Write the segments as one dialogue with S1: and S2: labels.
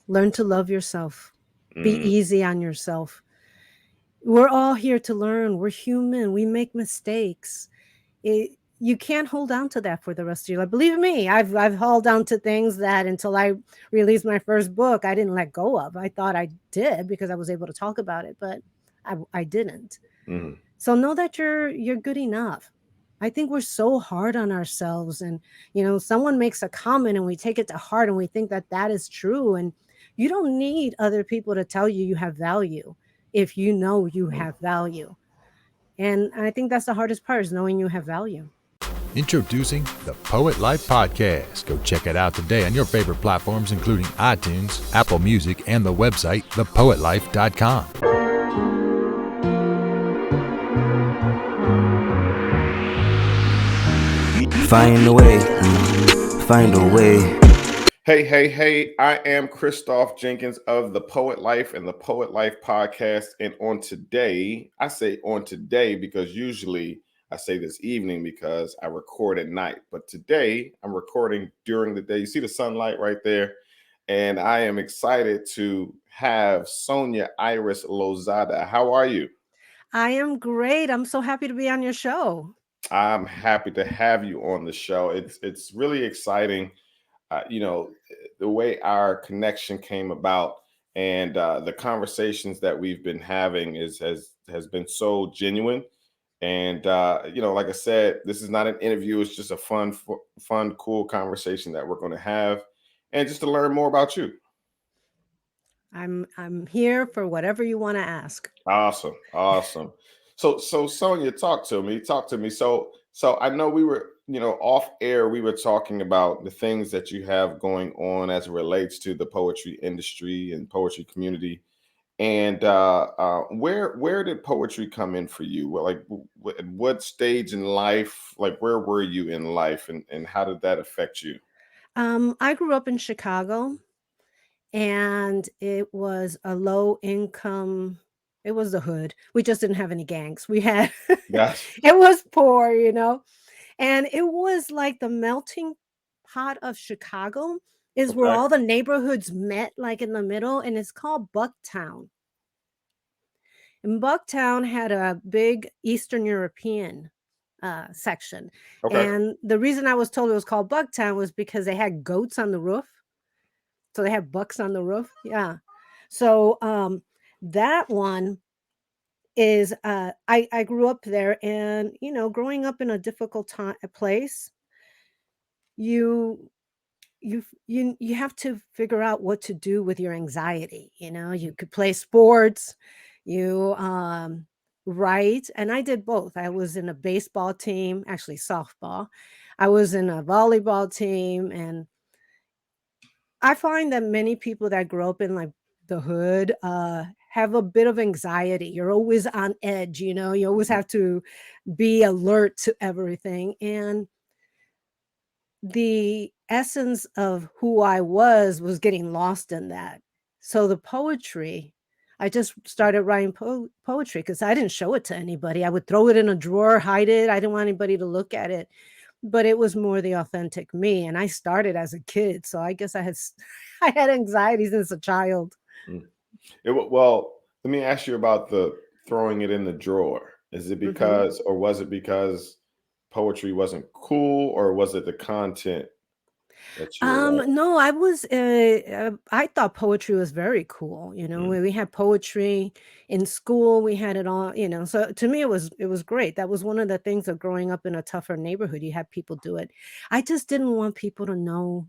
S1: Learn to love yourself. Be
S2: Mm,
S1: easy on yourself. We're all here to learn. We're human. We make mistakes. You can't hold on to that for the rest of your life. Believe me, I've held on to things that until I released my first book, I didn't let go of. I thought I did because I was able to talk about it, but I didn't.
S2: mm,
S1: So know that you're good enough. I think we're so hard on ourselves, and someone makes a comment and we take it to heart and we think that that is true, and you don't need other people to tell you you have value if you know you
S2: mm.
S1: have value. And I think that's the hardest part, is knowing you have value.
S3: Introducing the Poet Life Podcast. Go check it out today on your favorite platforms, including iTunes, Apple Music, and the website, thepoetlife.com.
S4: Find a way, find a way.
S2: Hey, hey, hey, I am Christoph Jenkins of the Poet Life and the Poet Life Podcast. And on today, I say on today because usually I say this evening because I record at night. But today I'm recording during the day. You see the sunlight right there? And I am excited to have Sonia Iris Lozada. How are you?
S1: I am great. I'm so happy to be on your show.
S2: I'm happy to have you on the show. It's really exciting, the way our connection came about, and the conversations that we've been having has been so genuine. And like I said, this is not an interview. It's just a fun, cool conversation that we're going to have, and just to learn more about you.
S1: I'm here for whatever you want to ask.
S2: Awesome, awesome. So Sonia, talk to me. So I know we were, off air, we were talking about the things that you have going on as it relates to the poetry industry and poetry community. And where did poetry come in for you? Well, like at what stage in life, like where were you in life, and how did that affect you?
S1: I grew up in Chicago, and it was a low income. It was the hood. We just didn't have any gangs. We had
S2: Gotcha.
S1: it was poor, and it was like the melting pot of Chicago is where
S2: Okay.
S1: all the neighborhoods met, like in the middle, and it's called Bucktown. And Bucktown had a big Eastern European section.
S2: Okay.
S1: And the reason I was told it was called Bucktown was because they had goats on the roof. So they had bucks on the roof. Yeah. So that one is I grew up there, and growing up in a difficult time place, you you have to figure out what to do with your anxiety. You could play sports, you write, and I did both. I was in a baseball team, actually softball. I was in a volleyball team, and I find that many people that grow up in like the hood have a bit of anxiety. You're always on edge, you always have to be alert to everything. And the essence of who I was getting lost in that. So the poetry, I just started writing poetry because I didn't show it to anybody. I would throw it in a drawer, hide it. I didn't want anybody to look at it. But it was more the authentic me, and I started as a kid, so I guess I had anxiety since a child.
S2: Mm. Well, let me ask you about the throwing it in the drawer. Is it
S1: Mhm.
S2: because, or was it because poetry wasn't cool, or was it the content that you were writing?
S1: No, I thought poetry was very cool.
S2: Mm,
S1: When we had poetry in school, we had it all, so to me it was great. That was one of the things of growing up in a tougher neighborhood. You had people do it. I just didn't want people to know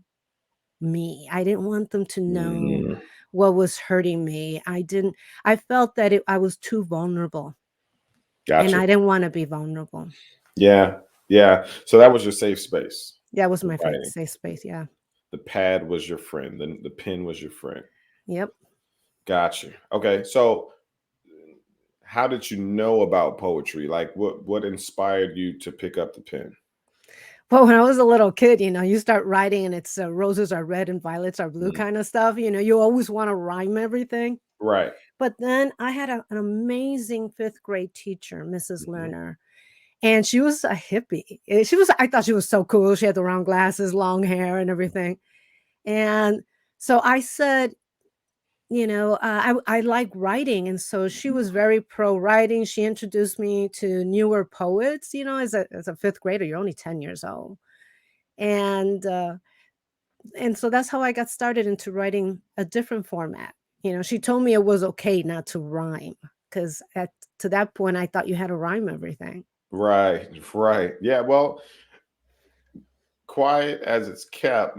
S1: me. I didn't want them to know
S2: mm,
S1: what was hurting me. I felt that I was too vulnerable, and
S2: gotcha.
S1: I didn't want to be vulnerable.
S2: Yeah, yeah. So that was your safe space.
S1: That was
S2: The
S1: my
S2: writing.
S1: safe space. Yeah.
S2: The pad was your friend. The pen was your friend.
S1: Yep.
S2: Gotcha. Okay. So how did you know about poetry? Like what inspired you to pick up the pen?
S1: Well, when I was a little kid, you start writing and it's roses are red and violets are blue
S2: Mm,
S1: kind of stuff. You always want to rhyme everything.
S2: right.
S1: But then I had an amazing fifth grade teacher, Mrs.
S2: Hmm.
S1: Lerner, and she was a hippie. I thought she was so cool. She had the round glasses, long hair, and everything. And so I said, I like writing, and so she was very pro writing. She introduced me to newer poets. As a fifth grader, you're only 10 years old, and so that's how I got started into writing a different format. She told me it was okay not to rhyme, because at to that point I thought you had to rhyme everything.
S2: Right, right. Yeah, well, quiet as it's kept,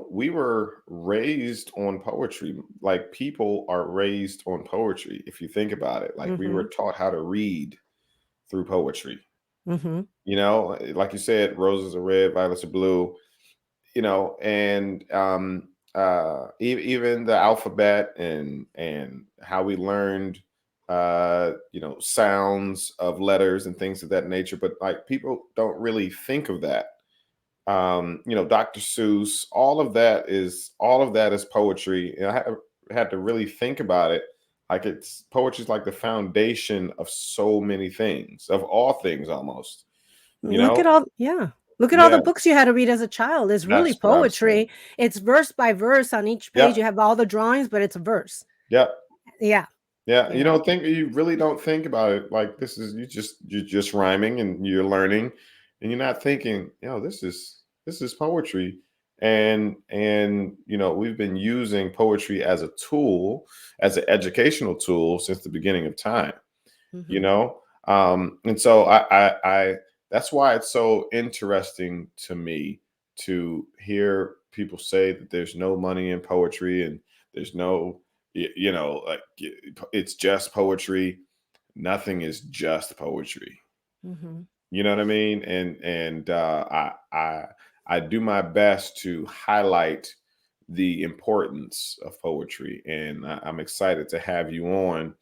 S2: we were raised on poetry. Like, people are raised on poetry. If you think about it, like, we were
S1: Mhm.
S2: taught how to read through poetry.
S1: Mhm.
S2: Like you said, roses are red, violets are blue. And even the alphabet and how we learned sounds of letters and things of that nature. But like, people don't really think of that. Dr. Seuss, all of that is poetry. And had to really think about it. Like, it's poetry is like the foundation of so many things, of all things almost. you
S1: Look at
S2: know
S1: all yeah. Look at all
S2: yeah,
S1: the books you had to read as a child. It's really
S2: that's what I'm saying.
S1: poetry. It's verse by verse on each page.
S2: Yep.
S1: You have all the drawings, but it's a verse.
S2: Yep.
S1: Yeah.
S2: Yeah,
S1: Yeah.
S2: you really don't think about it. Like, this is, you're just rhyming and you're learning, and you're not thinking, this is poetry. And we've been using poetry as a tool, as an educational tool, since the beginning of time. you
S1: Mhm.
S2: know and so I that's why it's so interesting to me to hear people say that there's no money in poetry, and there's no, it's just poetry. Nothing is just poetry.
S1: Mhm.
S2: You know what I mean? And I do my best to highlight the importance of poetry, and I'm excited to have you on,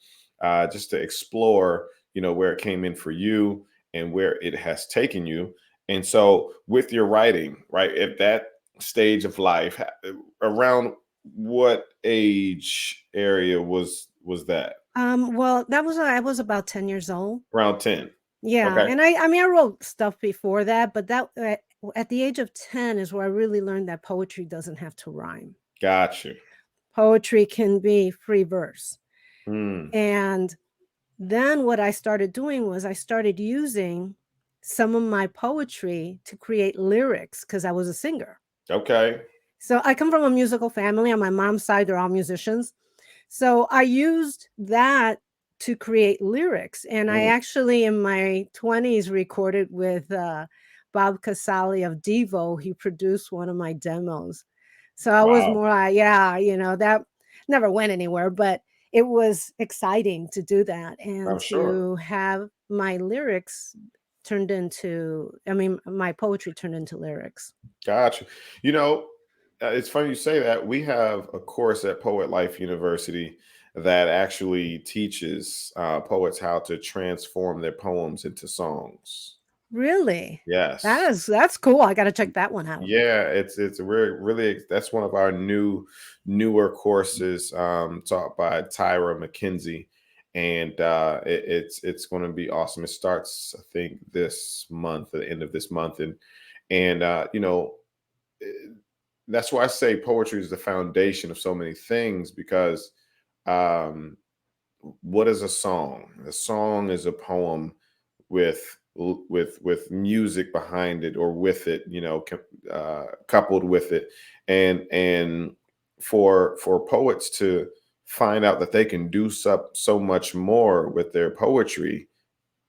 S2: just to explore, where it came in for you and where it has taken you. And so, with your writing, right at that stage of life, around what age area was that?
S1: Well, that was I was about 10 years old.
S2: Around 10.
S1: Yeah,
S2: Okay,
S1: and I wrote stuff before that, but at the age of 10 is where I really learned that poetry doesn't have to rhyme.
S2: gotcha.
S1: Poetry can be free verse.
S2: Hmm.
S1: And then what I started doing was I started using some of my poetry to create lyrics, because I was a singer.
S2: Okay.
S1: So I come from a musical family. On my mom's side, they're all musicians. So I used that to create lyrics. And I
S2: Mm.
S1: actually, in my 20s, recorded with Bob Casale of Devo. He produced one of my demos. So I was
S2: Wow.
S1: more, yeah, that never went anywhere, but it was exciting to do that and
S2: I'm sure.
S1: to have my lyrics my poetry turned into lyrics.
S2: Gotcha. You know, it's funny you say that. We have a course at Poet Life University that actually teaches poets how to transform their poems into songs.
S1: Really?
S2: Yes.
S1: That's cool. I got to check that one out.
S2: Yeah, it's really, really, that's one of our newer courses, taught by Tyra McKenzie, and it's going to be awesome. It starts, I think, this month, at the end of this month, and eh, that's why I say poetry is the foundation of so many things, because um, what is a song? A song is a poem with music behind it, or with it, coupled with it. And for poets to find out that they can do so much more with their poetry,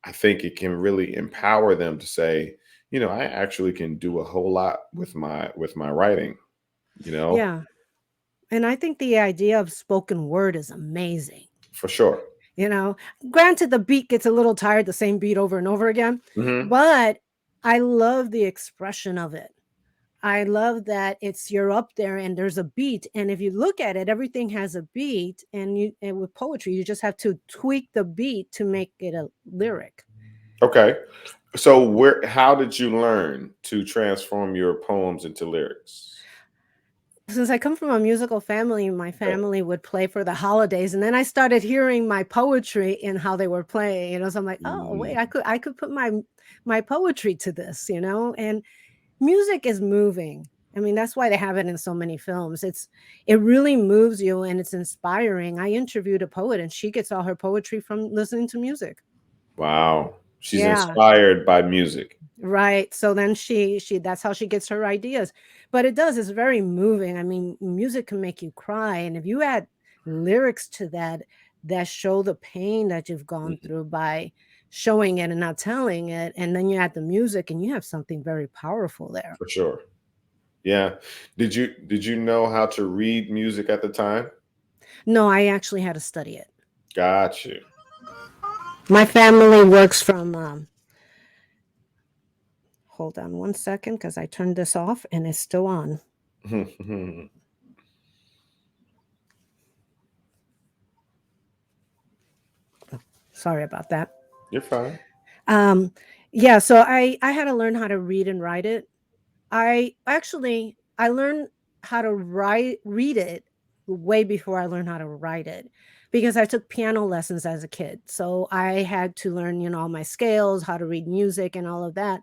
S2: I think it can really empower them to say, I actually can do a whole lot with my writing, you know,
S1: Yeah. And I think the idea of spoken word is amazing.
S2: for sure.
S1: You know, Granted, the beat gets a little tired, the same beat over and over again,
S2: Hmm.
S1: but I love the expression of it. I love that you're up there and there's a beat. And if you look at it, everything has a beat. And with poetry, you just have to tweak the beat to make it a lyric.
S2: Okay. So, how did you learn to transform your poems into lyrics?
S1: Since I come from a musical family, my
S2: Okay.
S1: family would play for the holidays, and then I started hearing my poetry in how they were playing. So I'm like, oh wait,
S2: Mm.
S1: I could put my poetry to this. And music is moving. I mean, that's why they have it in so many films. It really moves you and it's inspiring. I interviewed a poet and she gets all her poetry from listening to music.
S2: Wow. She's
S1: Yeah.
S2: inspired by music.
S1: Right. So then she that's how she gets her ideas. But it's very moving. I mean, music can make you cry. And if you add lyrics to that show the pain that you've gone
S2: Mhm.
S1: through by showing it and not telling it, and then you add the music and you have something very powerful there.
S2: For sure. Yeah. Did you know how to read music at the time?
S1: No, I actually had to study it.
S2: Got you.
S1: My family works from hold on one second because I turned this off and it's still on. Sorry about that.
S2: You're fine.
S1: Um, yeah, so I had to learn how to read and write it. I learned how to read it way before I learned how to write it because I took piano lessons as a kid. So I had to learn, all my scales, how to read music and all of that.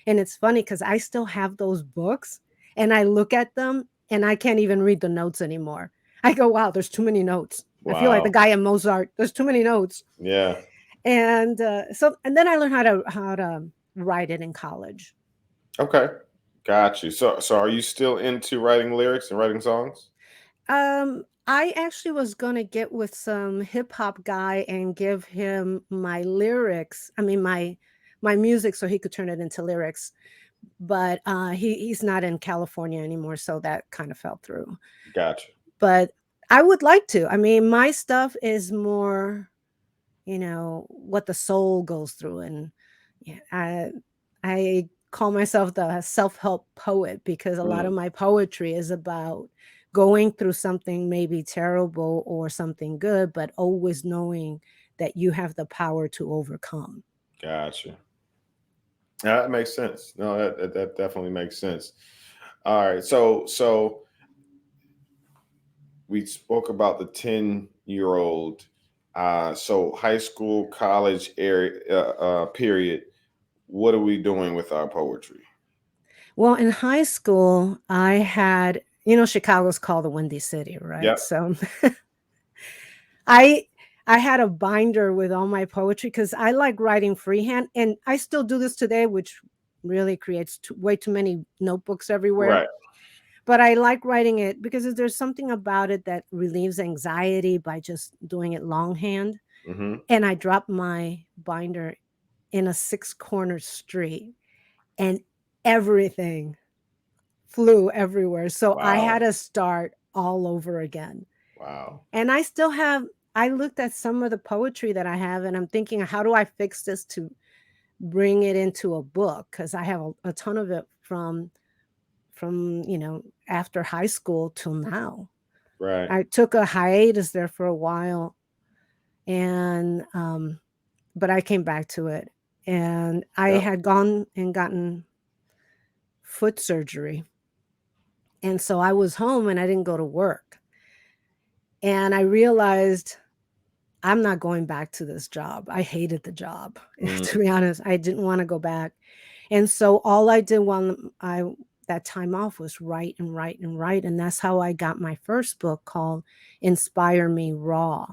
S1: And it's funny because I still have those books and I look at them and I can't even read the notes anymore. I go, wow, there's too many notes. I feel like the
S2: Wow.
S1: guy in Mozart. There's too many notes.
S2: Yeah.
S1: And and then I learned how to write it in college.
S2: Okay. Got you. So are you still into writing lyrics and writing songs?
S1: I actually was gonna get with some hip hop guy and give him my lyrics. I mean my music so he could turn it into lyrics. But he's not in California anymore, so that kind of fell through.
S2: Got you.
S1: But I would like to. I mean, my stuff is more, what the soul goes through. And yeah, I call myself the self-help poet because a lot
S2: Mm,
S1: of my poetry is about going through something maybe terrible or something good, but always knowing that you have the power to overcome.
S2: got you. Yeah, that makes sense. No, that definitely makes sense. All right. So we spoke about the 10-year-old. So high school, college area period. What are we doing with our poetry?
S1: Well, in high school, I had, Chicago's called the Windy City, right?
S2: Yep.
S1: So I I had a binder with all my poetry because I like writing freehand, and I still do this today, which really creates way too many notebooks everywhere.
S2: Right.
S1: But I like writing it because there's something about it that relieves anxiety by just doing it longhand.
S2: Mm-hmm.
S1: And I dropped my binder in a six-cornered street, and everything flew everywhere. So I had
S2: Wow.
S1: to start all over again.
S2: Wow.
S1: And I looked at some of the poetry that I have and I'm thinking, how do I fix this to bring it into a book? Because I have a ton of it from, after high school till now.
S2: Right.
S1: I took a hiatus there for a while and but I came back to it. And I
S2: Yep.
S1: had gone and gotten foot surgery. And so I was home and I didn't go to work. And I realized I'm not going back to this job. I hated the job.
S2: Mm,
S1: To be honest, I didn't want to go back. And so all I did when I that time off was write and write and write. And that's how I got my first book called Inspire Me Raw.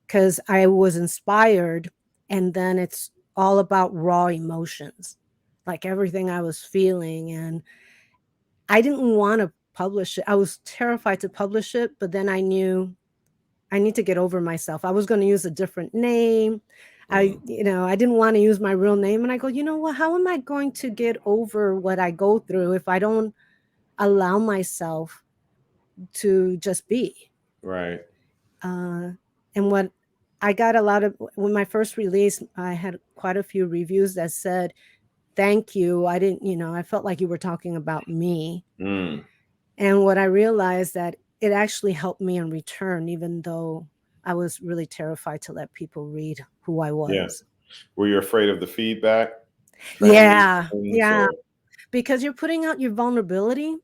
S1: Because I was inspired, and then it's all about raw emotions, like everything I was feeling. And I didn't want to publish it. I was terrified to publish it, but then I knew I need to get over myself. I was going to use a different name.
S2: mm.
S1: I didn't want to use my real name. And I go, you know what? How am I going to get over what I go through if I don't allow myself to just be?
S2: Right.
S1: Uh, and what I got a lot of when my first release, I had quite a few reviews that said, thank you. I didn't, I felt like you were talking about me.
S2: Mm.
S1: And what I realized that it actually helped me in return, even though I was really terrified to let people read who I
S2: Yeah.
S1: was.
S2: Were you afraid of the feedback, friends,
S1: Yeah,
S2: things,
S1: yeah,
S2: or
S1: because you're putting out your vulnerability,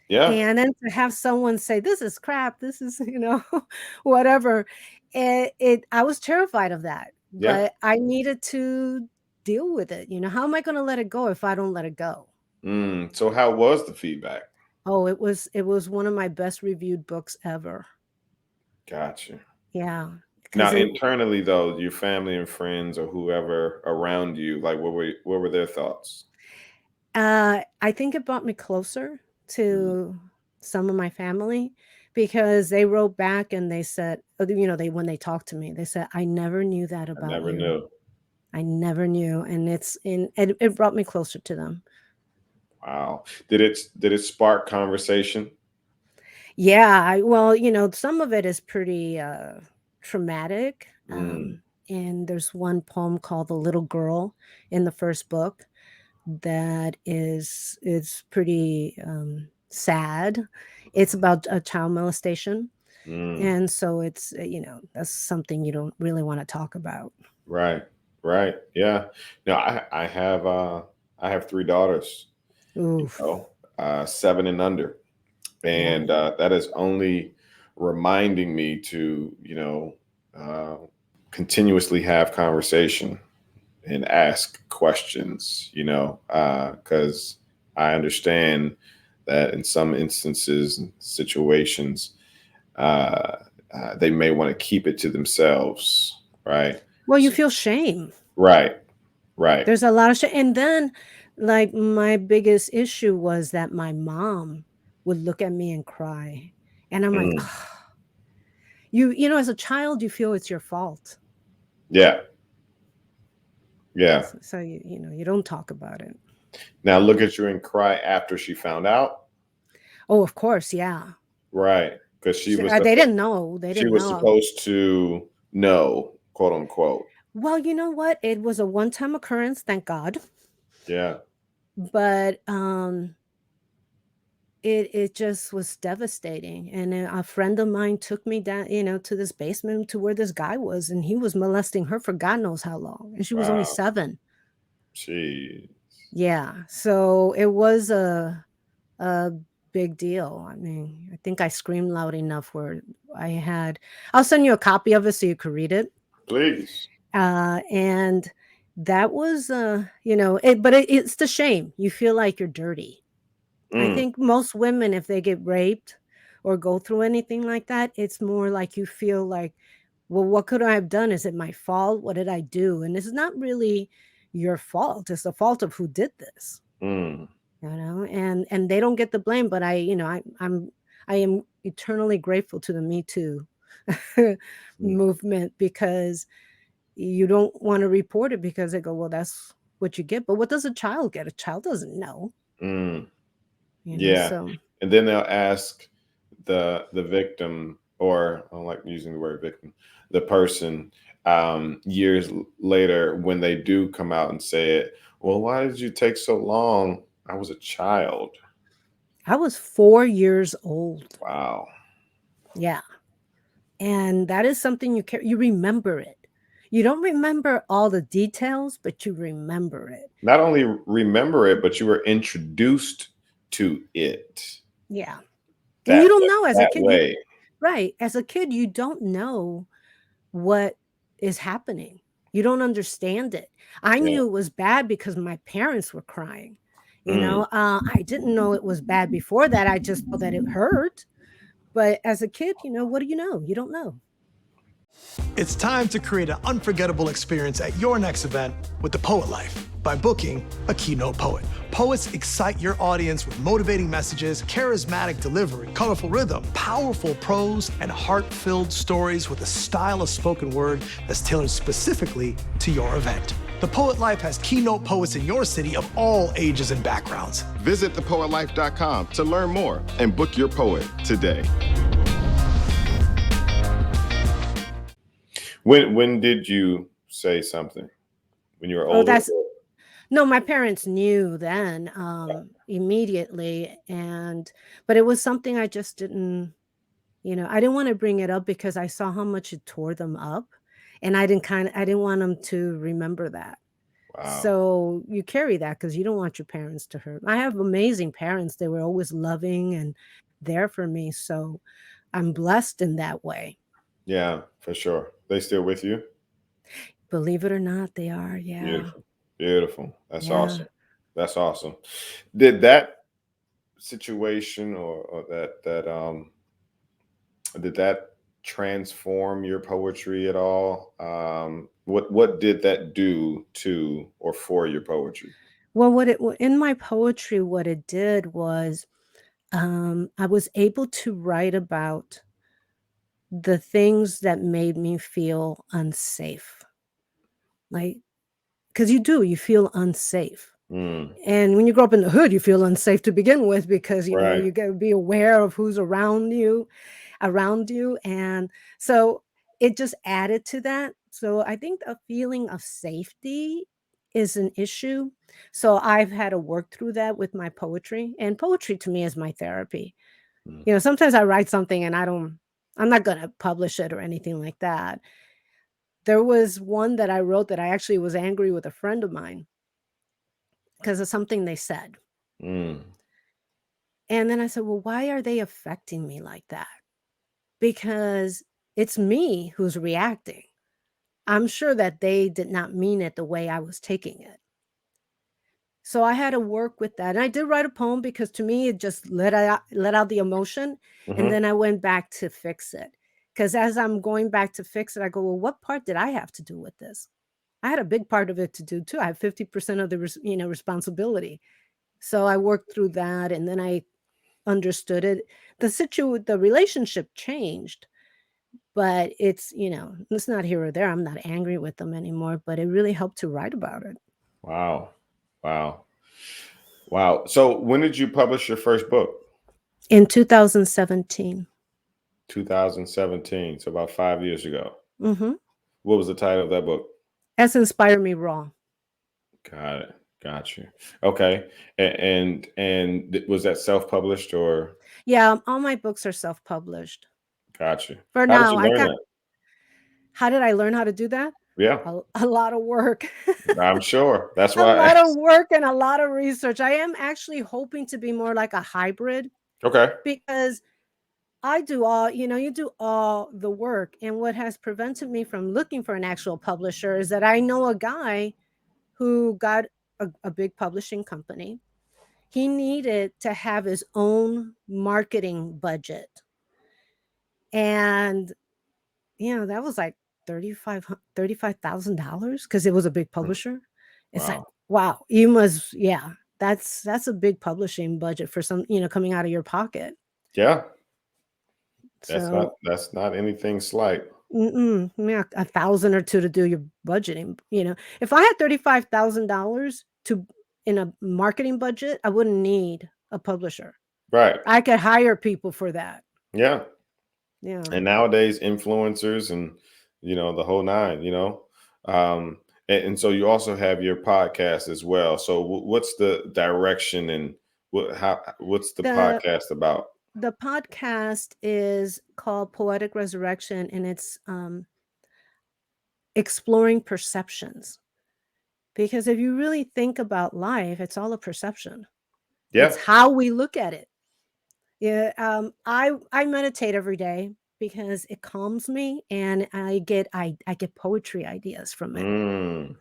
S2: yeah?
S1: and then to have someone say, "This is crap. This is," whatever. I was terrified of that,
S2: Yeah.
S1: but I needed to deal with it. How am I going to let it go if I don't let it go?
S2: So how was the feedback?
S1: Oh, it was one of my best reviewed books ever.
S2: Gotcha.
S1: Yeah,
S2: Now,
S1: because it
S2: internally though, your family and friends or whoever around you, like what were their thoughts?
S1: I think it brought me closer
S2: Mm,
S1: to some of my family because they wrote back and they said, they when they talked to me, they said, "I never knew that
S2: I
S1: about
S2: never
S1: you.
S2: knew.
S1: I never knew," and it brought me closer to them.
S2: Wow. Did it spark conversation?
S1: Yeah, well, some of it is pretty traumatic.
S2: Mm,
S1: And there's one poem called "The Little Girl" in the first book that is pretty sad. It's about a child molestation,
S2: mm.
S1: and so it's that's something you don't really want to talk about.
S2: Right. Right. Yeah. No, I have three daughters,
S1: Oof.
S2: 7 and under.
S1: Yeah.
S2: And that is only reminding me to, uh, continuously have conversation and ask questions, because I understand that in some instances and situations, uh, they may want to keep it to themselves, right?
S1: Well, you
S2: So,
S1: feel shame.
S2: right, right.
S1: There's a lot of shame, and then like my biggest issue was that my mom would look at me and cry, and I'm like,
S2: Mm,
S1: "Ugh." As a child, you feel it's your fault.
S2: yeah, yeah.
S1: So you don't talk about it.
S2: Now look at you and cry after she found out,
S1: Oh, of course, yeah.
S2: right? Because
S1: They didn't know. They
S2: she
S1: didn't
S2: was
S1: know.
S2: supposed to know, quote unquote.
S1: Well, you know what? It was a one-time occurrence, thank God.
S2: Yeah.
S1: But it just was devastating. And a friend of mine took me down, to this basement to where this guy was, and he was molesting her for God knows how long. And she was only
S2: Wow.
S1: 7.
S2: She.
S1: Yeah. So it was a big deal. I mean, I think I screamed loud enough where I'll send you a copy of it so you could read it.
S2: Please.
S1: And that was, it's the shame. You feel like you're dirty. I
S2: Mm,
S1: think most women, if they get raped or go through anything like that, it's more like you feel like, well, what could I have done? Is it my fault? What did I do? And it's not really your fault. It's the fault of who did this,
S2: mm,
S1: and they don't get the blame. But I am eternally grateful to the Me Too
S2: mm,
S1: movement because you don't want to report it because they go, well, that's what you get. But what does a child get? A child doesn't know,
S2: mm. Yeah.
S1: so
S2: And then they'll ask the victim, or I don't like using the word victim, the person, years later when they do come out and say it. Well, why did you take so long? I was a child.
S1: I was 4 years old.
S2: Wow.
S1: Yeah. And that is something you remember it. You don't remember all the details, but you remember it.
S2: Not only remember it, but you were introduced to it
S1: Yeah. And you
S2: that
S1: don't know as a
S2: that
S1: kid,
S2: way.
S1: right. As a kid, you don't know what is happening. You don't understand it. I
S2: Yeah.
S1: knew it was bad because my parents were crying.
S2: Mm,
S1: I didn't know it was bad before that. I just know that it hurt. But as a kid, what do you know? You don't know.
S5: It's time to create an unforgettable experience at your next event with the Poet Life by booking a keynote poet. Poets excite your audience with motivating messages, charismatic delivery, colorful rhythm, powerful prose, and heart-filled stories with a style of spoken word that's tailored specifically to your event. The Poet Life has keynote poets in your city of all ages and backgrounds.
S6: Visit thepoetlife.com to learn more and book your poet today.
S2: when did you say something? When you were
S1: Oh,
S2: older?
S1: that's No, my parents knew then, immediately, but it was something I just didn't, I didn't wanna bring it up because I saw how much it tore them up, and I didn't want them to remember that.
S2: Wow.
S1: So, you carry that because you don't want your parents to hurt. I have amazing parents, they were always loving and there for me, so I'm blessed in that way.
S2: Yeah, for sure. They still with you?
S1: Believe it or not, they are, yeah,
S2: Beautiful. Beautiful. That's
S1: yeah.
S2: awesome. That's awesome. Did that situation or that did that transform your poetry at all? What did that do to or for your poetry?
S1: Well, in my poetry, what it did was I was able to write about the things that made me feel unsafe. Like, because you feel unsafe.
S2: Mm,
S1: And when you grow up in the hood, you feel unsafe to begin with because,
S2: right.
S1: you got to be aware of who's around you. And so it just added to that. So I think a feeling of safety is an issue. So I've had to work through that with my poetry. And poetry to me is my therapy.
S2: Mm,
S1: Sometimes I write something and I'm not going to publish it or anything like that. There was one that I wrote that I actually was angry with a friend of mine because of something they said.
S2: mm,
S1: And then I said, well, why are they affecting me like that? Because it's me who's reacting. I'm sure that they did not mean it the way I was taking it. So I had to work with that. And I did write a poem because to me, it just let out the emotion. And
S2: mhm.
S1: then I went back to fix it. Because as I'm going back to fix it, I go, well, what part did I have to do with this? I had a big part of it to do too. I have 50% of the responsibility. So I worked through that and then I understood it. The relationship changed, but it's not here or there. I'm not angry with them anymore, but it really helped to write about it.
S2: Wow. Wow. Wow. So when did you publish your first book?
S1: In 2017.
S2: 2017. So about 5 years ago.
S1: Mhm.
S2: What was the title of that book?
S1: That's Inspire Me Raw.
S2: Got it. Got you. Okay. Was that self-published or
S1: Yeah, all my books are self-published.
S2: got you?
S1: For
S2: How did
S1: now,
S2: you
S1: I
S2: learn
S1: got
S2: that?
S1: how did I learn how to do that?
S2: Yeah,
S1: A lot of work.
S2: I'm sure. That's
S1: A
S2: why I
S1: lot of
S2: asked.
S1: work and a lot of research. I am actually hoping to be more like a hybrid
S2: Okay.
S1: because you do all the work. And what has prevented me from looking for an actual publisher is that I know a guy who got a big publishing company. He needed to have his own marketing budget. And, that was like $35,000 because it was a big
S2: Mm,
S1: publisher. It's like,
S2: wow.
S1: wow, yeah, that's a big publishing budget for some, coming out of your pocket.
S2: Yeah.
S1: So
S2: That's not anything slight.
S1: Yeah, 1,000 or 2 to do your budgeting, If I had $35,000 to in a marketing budget, I wouldn't need a publisher.
S2: Right.
S1: I could hire people for that.
S2: Yeah.
S1: Yeah.
S2: And nowadays influencers and the whole nine. And so you also have your podcast as well. So what's the direction and what's the
S1: The
S2: podcast about?
S1: the podcast is called Poetic Resurrection, and it's, exploring perceptions. Because if you really think about life, it's all a perception.
S2: Yeah.
S1: It's how we look at it. Yeah, I meditate every day because it calms me and I get poetry ideas from it.
S2: Mm,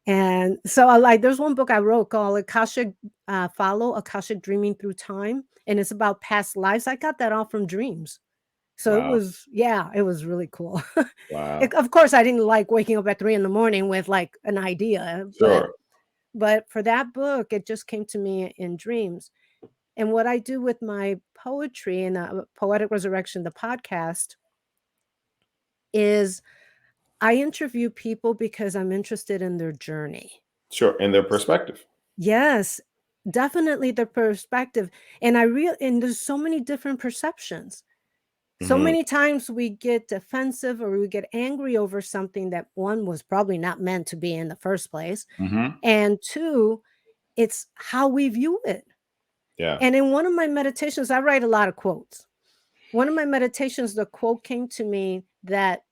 S1: And so there's one book I wrote called Akashic Dreaming Through Time, and it's about past lives. I got that all from dreams. So
S2: wow.
S1: it was really cool.
S2: Wow.
S1: Of course, I didn't like waking up at 3 a.m. with like an idea,
S2: Sure.
S1: but for that book, it just came to me in dreams. And what I do with my poetry and Poetic Resurrection, the podcast, is I interview people because I'm interested in their journey.
S2: Sure. And their perspective.
S1: Yes, definitely the perspective. And there's so many different perceptions. So
S2: Hmm.
S1: many times we get defensive or we get angry over something that one was probably not meant to be in the first place.
S2: Hmm.
S1: And two, it's how we view it.
S2: Yeah.
S1: And in one of my meditations, I write a lot of quotes. One of my meditations, the quote came to me that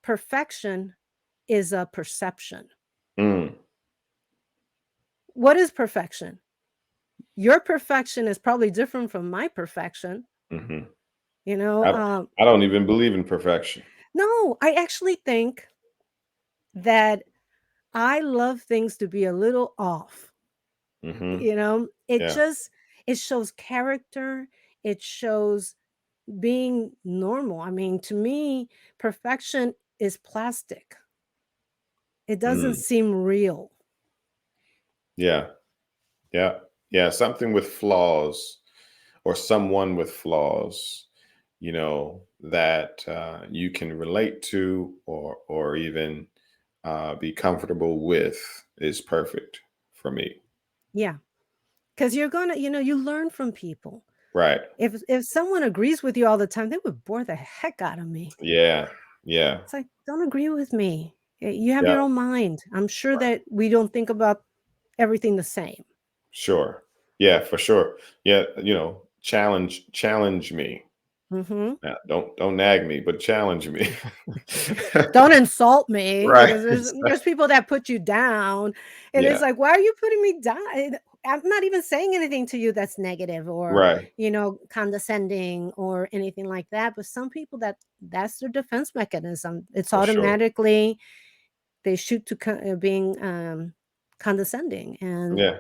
S1: perfection is a perception.
S2: Mm,
S1: What is perfection? Your perfection is probably different from my perfection.
S2: hmm
S1: You know,
S2: I, I don't even believe in perfection.
S1: no, I actually think that I love things to be a little off.
S2: Hmm.
S1: It
S2: Yeah.
S1: just it shows character. It shows being normal. I mean, to me, perfection is plastic. It doesn't
S2: Mm,
S1: seem real.
S2: yeah. Yeah. Yeah. Something with flaws or someone with flaws, that you can relate to or even be comfortable with is perfect for me.
S1: Yeah. Because you're gonna, you learn from people.
S2: Right.
S1: If someone agrees with you all the time, they would bore the heck out of me.
S2: Yeah. Yeah.
S1: It's like, don't agree with me. You have
S2: Yeah.
S1: your own mind. I'm sure that we don't think about everything the same.
S2: Sure. Yeah, for sure. Yeah. Challenge me.
S1: Hmm.
S2: Now, don't nag me, but challenge me.
S1: Don't insult me,
S2: Right.
S1: because there's people that put you down, and it's
S2: Yeah.
S1: like, why are you putting me down? I'm not even saying anything to you that's negative or
S2: Right.
S1: condescending or anything like that. But some people, that's their defense mechanism. It's
S2: For sure.
S1: automatically they shoot to being condescending. And
S2: Yeah.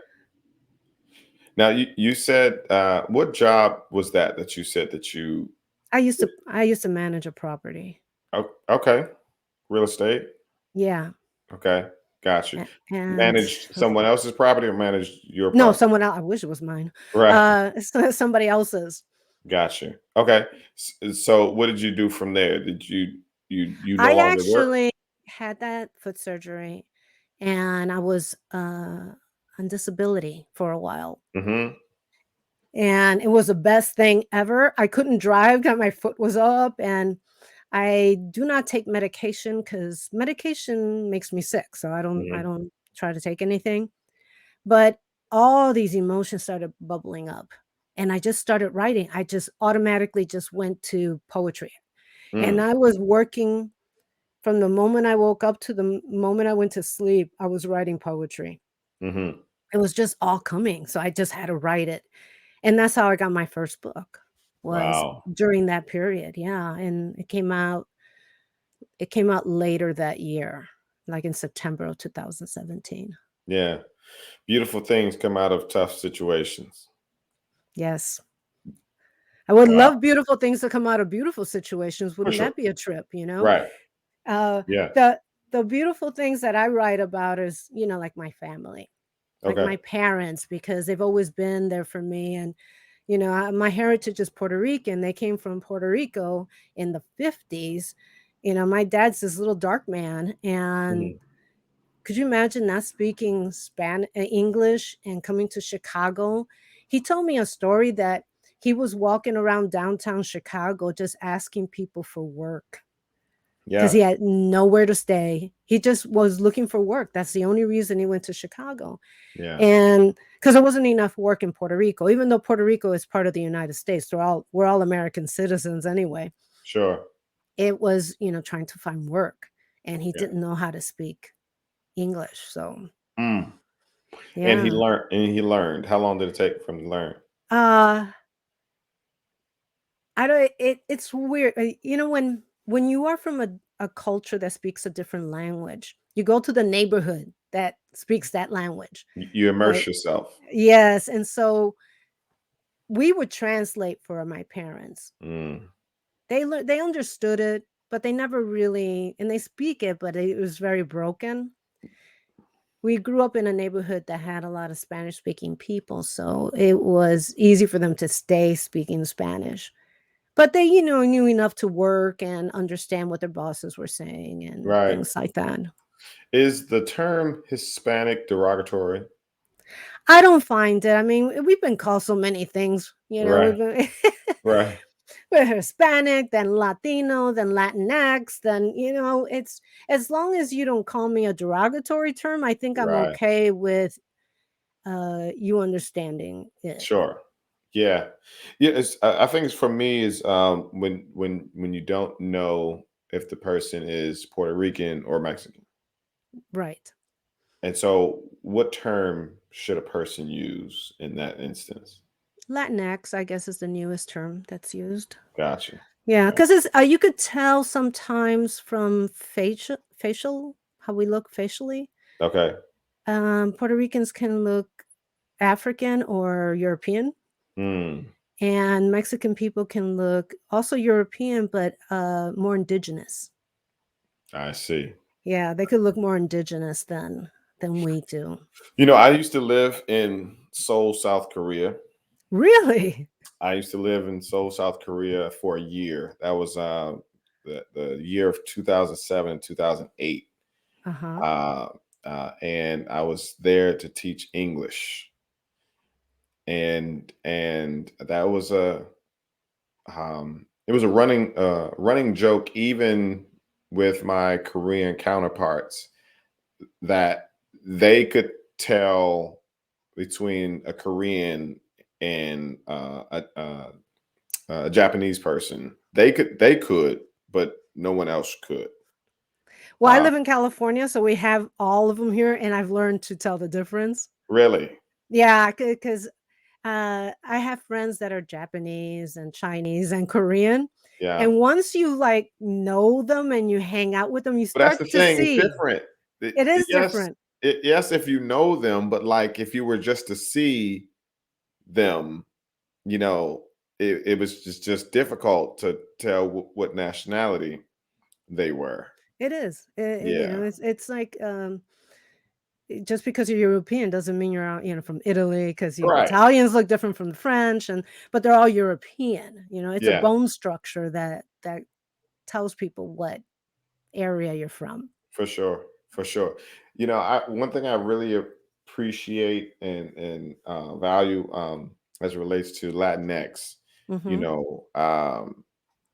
S2: Now you said what job was that you said that you
S1: I used to manage a property.
S2: okay, real estate.
S1: Yeah.
S2: Okay, got you.
S1: And
S2: Managed someone else's property or managed your
S1: no,
S2: property?
S1: someone else. I wish it was mine.
S2: Right,
S1: Somebody else's.
S2: got you. Okay, so what did you do from there? Did you no
S1: I
S2: longer work?
S1: actually had that foot surgery, and I was on disability for a while.
S2: Mm-hmm.
S1: And it was the best thing ever. I couldn't drive, got my foot was up, and I do not take medication because medication makes me sick. So I
S2: Mm-hmm.
S1: don't try to take anything. But all these emotions started bubbling up. And I just started writing. I just automatically just went to poetry. And
S2: Mm,
S1: I was working from the moment I woke up to the moment I went to sleep. I was writing poetry.
S2: mm-hmm.
S1: It was just all coming. So I just had to write it. And that's how I got my first book, was
S2: Wow.
S1: during that period. Yeah. And it came out later that year, like in September of 2017.
S2: Yeah. Beautiful things come out of tough situations.
S1: Yes. I would
S2: Wow.
S1: love beautiful things to come out of beautiful situations.
S2: For
S1: Wouldn't
S2: sure.
S1: that be a trip, you know?
S2: Right.
S1: Uh,
S2: Yeah.
S1: the beautiful things that I write about is, like my family, like
S2: Okay.
S1: my parents, because they've always been there for me. And, my heritage is Puerto Rican. They came from Puerto Rico in the 50s. My dad's this little dark man. And
S2: Mhm.
S1: could you imagine not speaking English and coming to Chicago? He told me a story that he was walking around downtown Chicago just asking people for work because
S2: Yeah.
S1: he had nowhere to stay. He just was looking for work. That's the only reason he went to Chicago.
S2: Yeah.
S1: And because there wasn't enough work in Puerto Rico, even though Puerto Rico is part of the United States, we're all American citizens anyway.
S2: Sure.
S1: It was, trying to find work, and he
S2: Yeah.
S1: didn't know how to speak English. So
S2: Mm. And he
S1: yeah.
S2: learned. And he learned. How long did it take for him to learn?
S1: Uh, I don't it's weird. When you are from a culture that speaks a different language, you go to the neighborhood that speaks that language,
S2: You immerse
S1: right?
S2: yourself.
S1: Yes, and so we would translate for my parents.
S2: Mm.
S1: They understood it, but they never really, and they speak it, but it was very broken. We grew up in a neighborhood that had a lot of Spanish speaking people, so it was easy for them to stay speaking Spanish. But they, knew enough to work and understand what their bosses were saying and
S2: Right.
S1: things like that.
S2: Is the term Hispanic derogatory?
S1: I don't find it. I mean, we've been called so many things,
S2: Right.
S1: we've been
S2: Right.
S1: we're Hispanic, then Latino, then Latinx, then, it's as long as you don't call me a derogatory term, I think I'm
S2: Right.
S1: okay with you understanding it.
S2: Sure. Yeah. Yeah. I think it's for me is when you don't know if the person is Puerto Rican or Mexican.
S1: Right.
S2: And so, what term should a person use in that instance?
S1: Latinx, I guess, is the newest term that's used.
S2: Gotcha.
S1: Yeah,
S2: Gotcha.
S1: because it's you could tell sometimes from facial how we look facially.
S2: Okay.
S1: Puerto Ricans can look African or European.
S2: Mm,
S1: And Mexican people can look also European, but more indigenous.
S2: I see.
S1: Yeah, they could look more indigenous than we do.
S2: You know, I used to live in Seoul, South Korea.
S1: Really?
S2: I used to live in Seoul, South Korea for a year. That was the year of 2007 and 2008.
S1: Uh-huh.
S2: Uh, and I was there to teach English. And that was it was a running joke even with my Korean counterparts that they could tell between a Korean and a Japanese person. They could, but no one else could.
S1: Well, I
S2: Uh,
S1: live in California, so we have all of them here, and I've learned to tell the difference.
S2: really,
S1: Yeah, because I have friends that are Japanese and Chinese and Korean.
S2: yeah.
S1: And once you like know them and you hang out with them, you
S2: But that's
S1: start
S2: the
S1: to
S2: thing. It's
S1: see
S2: different.
S1: it is
S2: Yes,
S1: different.
S2: yes, if you know them, but like if you were just to see them, you know, it was just difficult to tell what nationality they were.
S1: It is.
S2: Yeah,
S1: It's like just because you're European doesn't mean you're from Italy because
S2: right.
S1: Italians look different from the French, but they're all European. It's a
S2: Yeah,
S1: bone structure that tells people what area you're from.
S2: for sure, for sure. You know, I one thing I really appreciate and value as it relates to Latinx, you
S1: Hmm.
S2: know, um,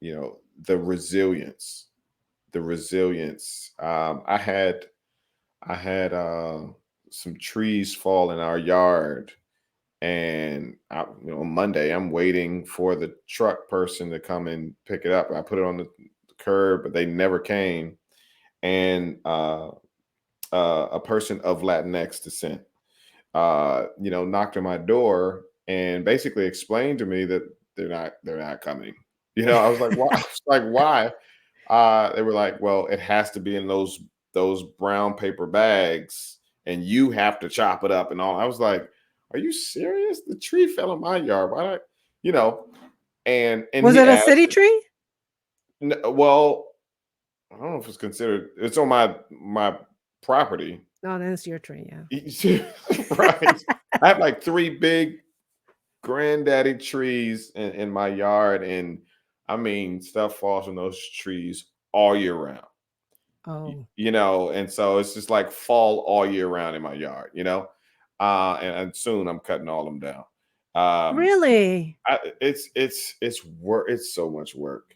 S2: the resilience, the resilience. I had some trees fall in our yard, and on Monday I'm waiting for the truck person to come and pick it up. I put it on the curb, but they never came. And a person of Latinx descent, knocked on my door and basically explained to me that they're not coming. I was like, why? I was like, why? They were like, well, it has to be in those brown paper bags, and you have to chop it up and all. I was like, are you serious? The tree fell in my yard. Why? You know, and
S1: Was
S2: he
S1: it a
S2: asked,
S1: city tree?
S2: well, I don't know if it's considered. It's on my property.
S1: No, then it's your tree. Yeah.
S2: Right. I have like three big granddaddy trees in my yard, and I mean stuff falls from those trees all year round.
S1: Oh,
S2: And so it's just like fall all year round in my yard. And soon I'm cutting all them down. Um,
S1: really?
S2: it's work. It's so much work.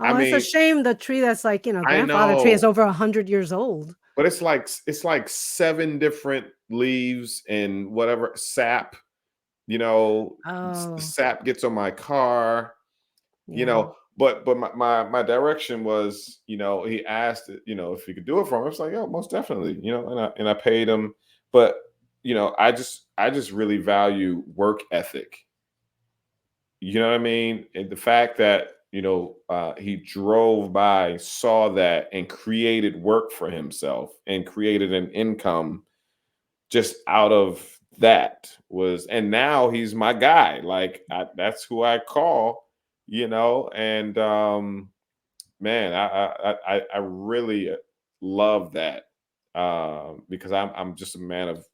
S2: I
S1: Oh, it's a
S2: mean,
S1: shame the tree that's like,
S2: I
S1: grandfather tree is
S2: know,
S1: over 100 years old.
S2: but it's like seven different leaves and whatever sap. The
S1: Oh,
S2: sap gets on my car.
S1: yeah.
S2: But my direction was, he asked, if he could do it for me. I was like, yeah, most definitely, and I paid him. But I just really value work ethic. You know what I mean? And the fact that he drove by, saw that, and created work for himself and created an income just out of that and now he's my guy. Like that's who I call, and man, I really love that because I'm just a man of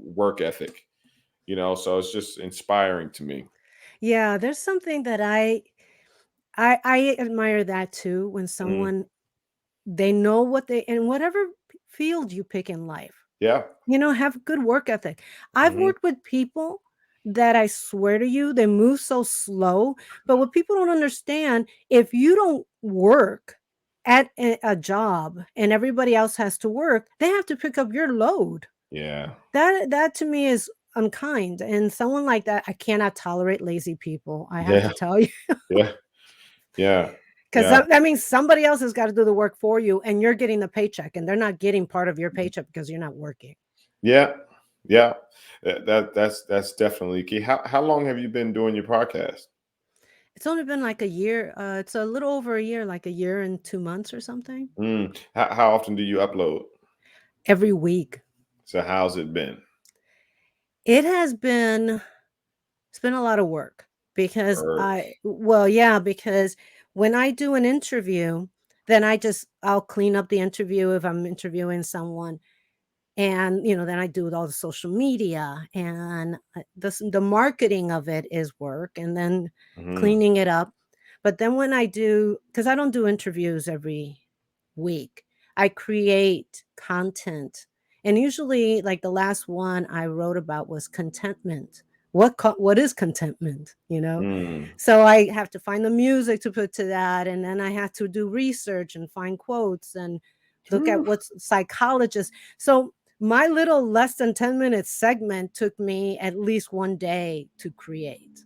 S2: work ethic, so it's just inspiring to me.
S1: Yeah, there's something that I admire that too when
S2: Mhm.
S1: someone they know what they in whatever field you pick in life.
S2: Yeah.
S1: Have good work ethic. I've
S2: Hmm.
S1: worked with people that I swear to you, they move so slow. But what people don't understand, if you don't work at a job and everybody else has to work, they have to pick up your load.
S2: Yeah.
S1: That to me is unkind. And someone like that, I cannot tolerate lazy people. I have to
S2: Yeah.
S1: tell you.
S2: Yeah. Yeah.
S1: Because
S2: Yeah.
S1: that means somebody else has got to do the work for you and you're getting the paycheck and they're not getting part of your paycheck because you're not working.
S2: Yeah. Yeah. That's definitely key. How long have you been doing your podcast?
S1: It's only been like a year. It's a little over a year, like a year and 2 months or something.
S2: How often do you upload?
S1: Every week.
S2: So how's it been?
S1: It has been It's been a lot of work because
S2: Work.
S1: because when I do an interview, then I'll clean up the interview if I'm interviewing someone. And, then I do all the social media, and the marketing of it is work, and then
S2: Mhm.
S1: cleaning it up. But then when I do, because I don't do interviews every week, I create content. And usually, like the last one I wrote about was contentment. What is contentment?
S2: Mm.
S1: So I have to find the music to put to that, and then I have to do research and find quotes and look at
S2: Whew.
S1: what's psychologists. So my little less than 10-minute segment took me at least one day to create.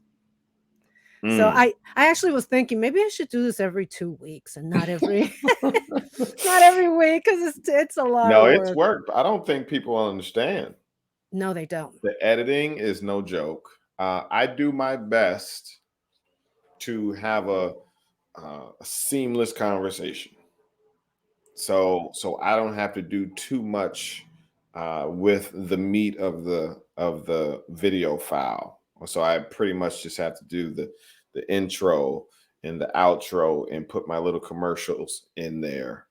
S1: So
S2: Mm.
S1: I actually was thinking maybe I should do this every 2 weeks and not every not every week, because it's a lot
S2: No,
S1: of
S2: it's
S1: work.
S2: work. I don't think people understand.
S1: No, they don't.
S2: The editing is no joke. I do my best to have a seamless conversation. So I don't have to do too much with the meat of the video file. So I pretty much just have to do the intro and the outro and put my little commercials in there.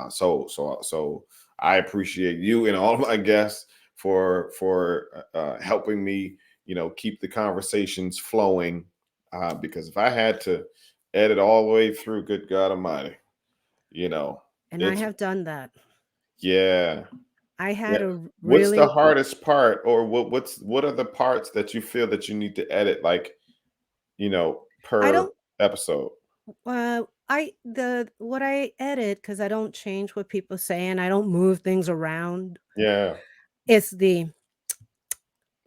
S2: So I appreciate you and all of my guests for helping me, keep the conversations flowing. Because if I had to edit all the way through, good God Almighty, you know
S1: And I
S2: it's
S1: have done that.
S2: yeah.
S1: I
S2: Yeah.
S1: had a
S2: What's the
S1: really
S2: hardest part, or what are the parts that you feel that you need to edit, like,
S1: I
S2: per
S1: don't
S2: episode?
S1: I the what I edit, because I don't change what people say and I don't move things around.
S2: Yeah.
S1: It's the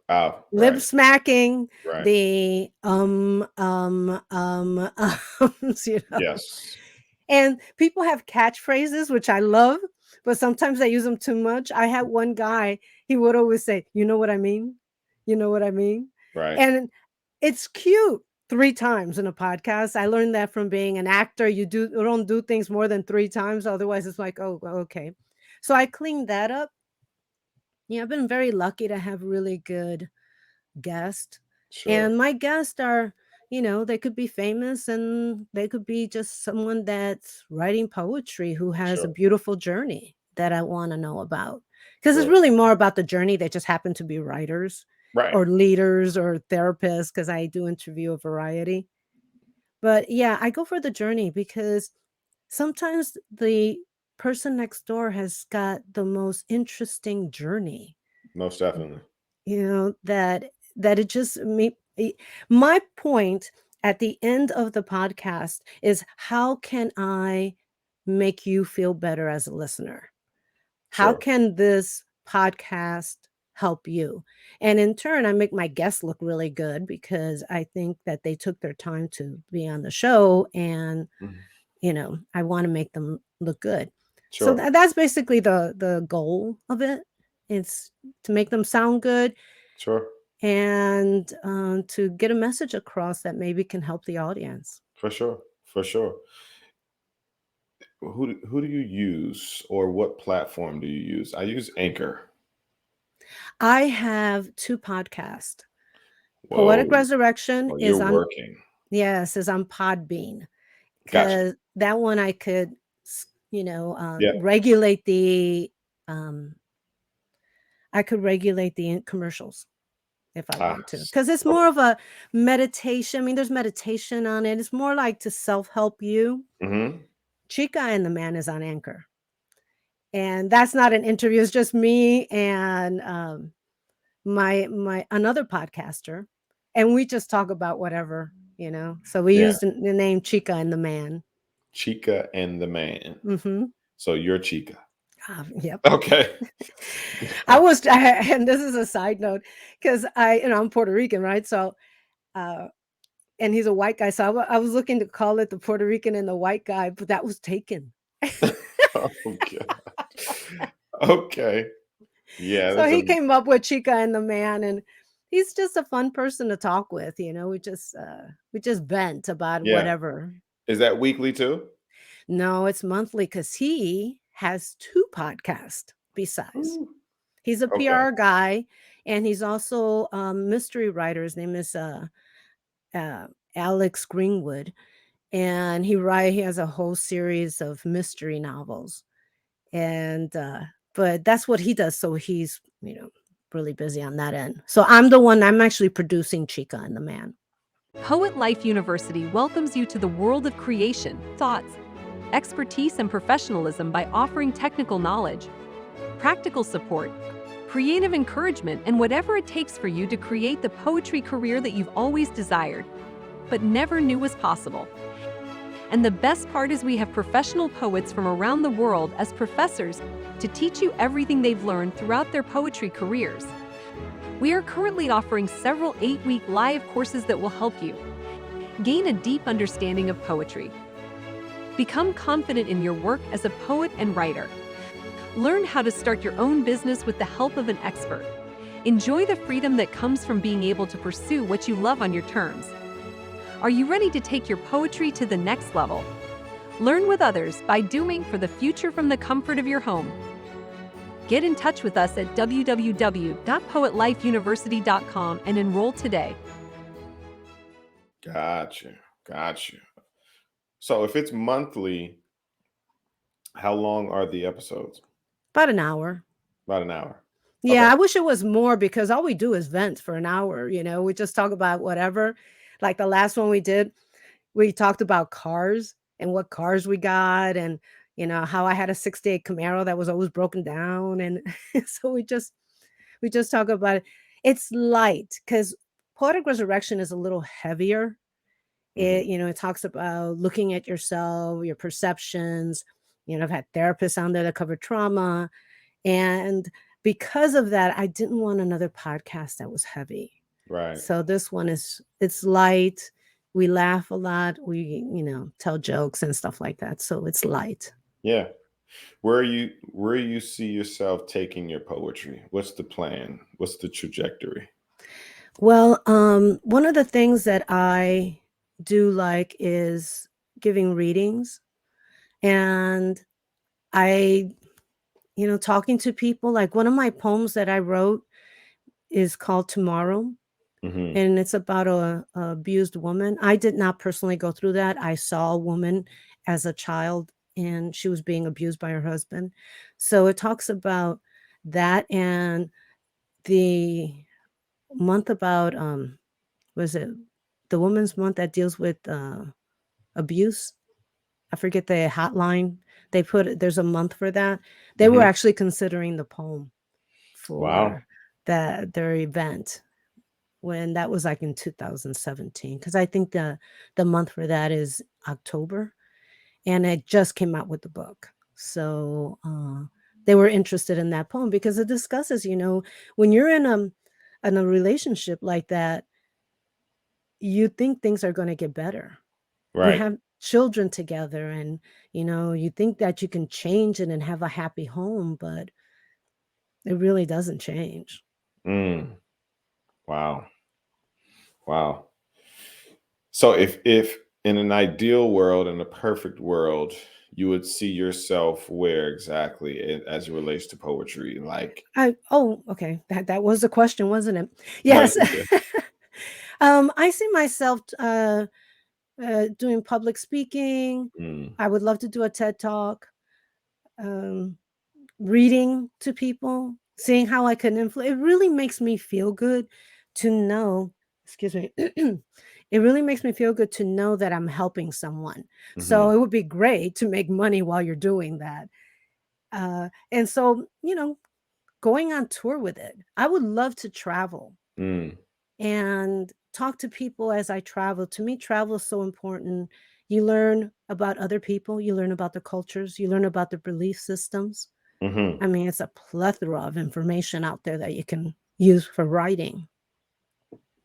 S2: Oh,
S1: lip
S2: right,
S1: smacking,
S2: right.
S1: the ums,
S2: Yes.
S1: And people have catchphrases, which I love, but sometimes I use them too much. I had one guy, he would always say, "You know what I mean? You know what I mean?"
S2: Right.
S1: And it's cute 3 times in a podcast. I learned that from being an actor. You don't do things more than 3 times, otherwise it's like, "Oh, okay." So I cleaned that up. Yeah, I've been very lucky to have really good guests.
S2: Sure.
S1: And my guests are, they could be famous and they could be just someone that's writing poetry who has a
S2: Sure.
S1: beautiful journey that I want to know about. Because it's
S2: Sure.
S1: really more about the journey. They just happen to be writers
S2: Right.
S1: or leaders or therapists, because I do interview a variety. But yeah, I go for the journey because sometimes the person next door has got the most interesting journey,
S2: Most definitely.
S1: that it just my point at the end of the podcast is, how can I make you feel better as a listener? How
S2: Sure.
S1: can this podcast help you? And in turn, I make my guests look really good because I think that they took their time to be on the show, and
S2: Mhm.
S1: I want to make them look good. So
S2: Sure.
S1: that's basically the goal of it. It's to make them sound good,
S2: Sure.
S1: and to get a message across that maybe can help the audience.
S2: For sure. For sure. Who do you use, or what platform do you use? I use Anchor.
S1: I have 2 podcasts. Poetic
S2: Whoa.
S1: Resurrection
S2: Well,
S1: is
S2: you're
S1: on
S2: working.
S1: yes, is on Podbean,
S2: Gotcha.
S1: because that one I could,
S2: Yeah.
S1: regulate um, commercials if I want to, because it's
S2: Okay.
S1: more of a meditation. I mean, there's meditation on it. It's more like to self-help you.
S2: Hmm.
S1: Chica and the Man is on Anchor. And that's not an interview. It's just me and my another podcaster, and we just talk about whatever. So we
S2: Yeah.
S1: used the name Chica and the Man.
S2: Chica and the Man.
S1: Mm-hmm.
S2: So you're Chica.
S1: Yep.
S2: Okay.
S1: And this is a side note, because I'm Puerto Rican, right? So uh and he's a white guy, so I was looking to call it the Puerto Rican and the white guy, but that was taken.
S2: Okay. Okay. Yeah,
S1: So
S2: that's a
S1: he came up with Chica and the Man, and he's just a fun person to talk with. We just vent about
S2: yeah.
S1: whatever.
S2: Is that weekly too?
S1: No, it's monthly, because he has 2 podcasts besides.
S2: Ooh.
S1: He's a
S2: Okay.
S1: PR guy, and he's also a mystery writer. His name is uh, Alex Greenwood, and he has a whole series of mystery novels, and but that's what he does. So he's really busy on that end. So I'm actually producing Chica and the Man.
S7: Poet Life University welcomes you to the world of creation, thoughts, expertise, and professionalism by offering technical knowledge, practical support, creative encouragement, and whatever it takes for you to create the poetry career that you've always desired, but never knew was possible. And the best part is we have professional poets from around the world as professors to teach you everything they've learned throughout their poetry careers. We are currently offering several 8-week live courses that will help you gain a deep understanding of poetry, become confident in your work as a poet and writer, learn how to start your own business with the help of an expert, enjoy the freedom that comes from being able to pursue what you love on your terms. Are you ready to take your poetry to the next level? Learn with others by doing for the future from the comfort of your home. Get in touch with us at www.poetlifeuniversity.com and enroll today.
S2: Gotcha. So if it's monthly, how long are the episodes?
S1: About an hour.
S2: About an hour.
S1: Yeah,
S2: Okay.
S1: I wish it was more because all we do is vent for an hour. We just talk about whatever. Like the last one we did, we talked about cars and what cars we got, and how I had a 68 Camaro that was always broken down, and so we just talk about it. It's light because Poetic Resurrection is a little heavier.
S2: Mhm.
S1: It talks about looking at yourself, your perceptions. I've had therapists on there that cover trauma, and because of that, I didn't want another podcast that was heavy.
S2: Right.
S1: So this one it's light. We laugh a lot. We, tell jokes and stuff like that. So it's light.
S2: Yeah. Where you see yourself taking your poetry? What's the plan? What's the trajectory?
S1: Well, one of the things that I do like is giving readings, and I, talking to people. Like one of my poems that I wrote is called Tomorrow.
S2: Hmm.
S1: And it's about a abused woman. I did not personally go through that. I saw a woman as a child, and she was being abused by her husband. So it talks about that, and the month about was it the Women's Month that deals with abuse? I forget the hotline. There's a month for that. They were
S2: Hmm.
S1: actually considering the poem
S2: Wow.
S1: for their event, when that was like in 2017, because I think the month for that is October, and I just came out with the book. So they were interested in that poem because it discusses, when you're in a relationship like that, you think things are going to get better. You
S2: Right.
S1: have children together, and you think that you can change it and have a happy home, but it really doesn't change.
S2: Mm. Wow. Wow. So if in an ideal world, in a perfect world, you would see yourself where exactly as it relates to poetry? Like,
S1: Okay, that was the question, wasn't it?
S2: no,
S1: Yes. I see myself doing public speaking.
S2: mm,
S1: I would love to do a TED talk, um, reading to people, seeing how I can influence. It really makes me feel good to know. Excuse me. It really makes me feel good to know that I'm helping someone. So
S2: mhm,
S1: it would be great to make money while you're doing that. And so, going on tour with it. I would love to travel
S2: mm,
S1: and talk to people as I travel. To me, travel is so important. You learn about other people, you learn about the cultures, you learn about the belief systems.
S2: mhm.
S1: I mean, it's a plethora of information out there that you can use for writing.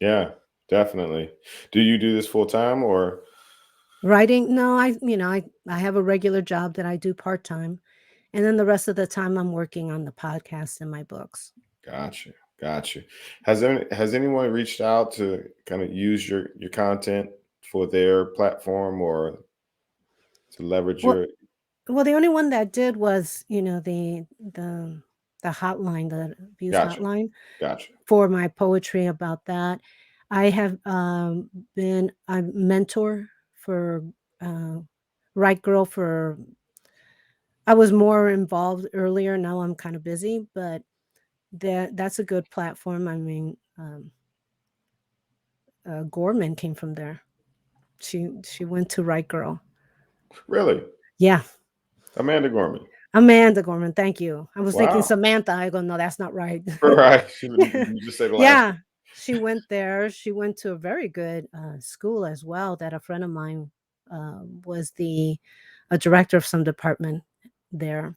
S2: Yeah, definitely. Do you do this full time or?
S1: Writing, no, I have a regular job that I do part-time. And then the rest of the time I'm working on the podcast and my books.
S2: Gotcha. Gotcha. Has anyone reached out to kind of use your content for their platform or to leverage
S1: Well,
S2: your?
S1: well, the only one that did was, the the hotline, the abuse
S2: Gotcha.
S1: hotline,
S2: Gotcha.
S1: for my poetry about that. I have been a mentor for uh, Right Girl for. I was more involved earlier. Now I'm kind of busy, but that's a good platform. I mean, Gorman came from there. She went to Right Girl.
S2: Really?
S1: Yeah,
S2: Amanda Gorman.
S1: Amanda Gorman. Thank you. I was thinking
S2: Wow.
S1: Samantha. I go, no, that's not right.
S2: Right. You just say the last
S1: Yeah, she went there. She went to a very good school as well. That a friend of mine was the a director of some department there.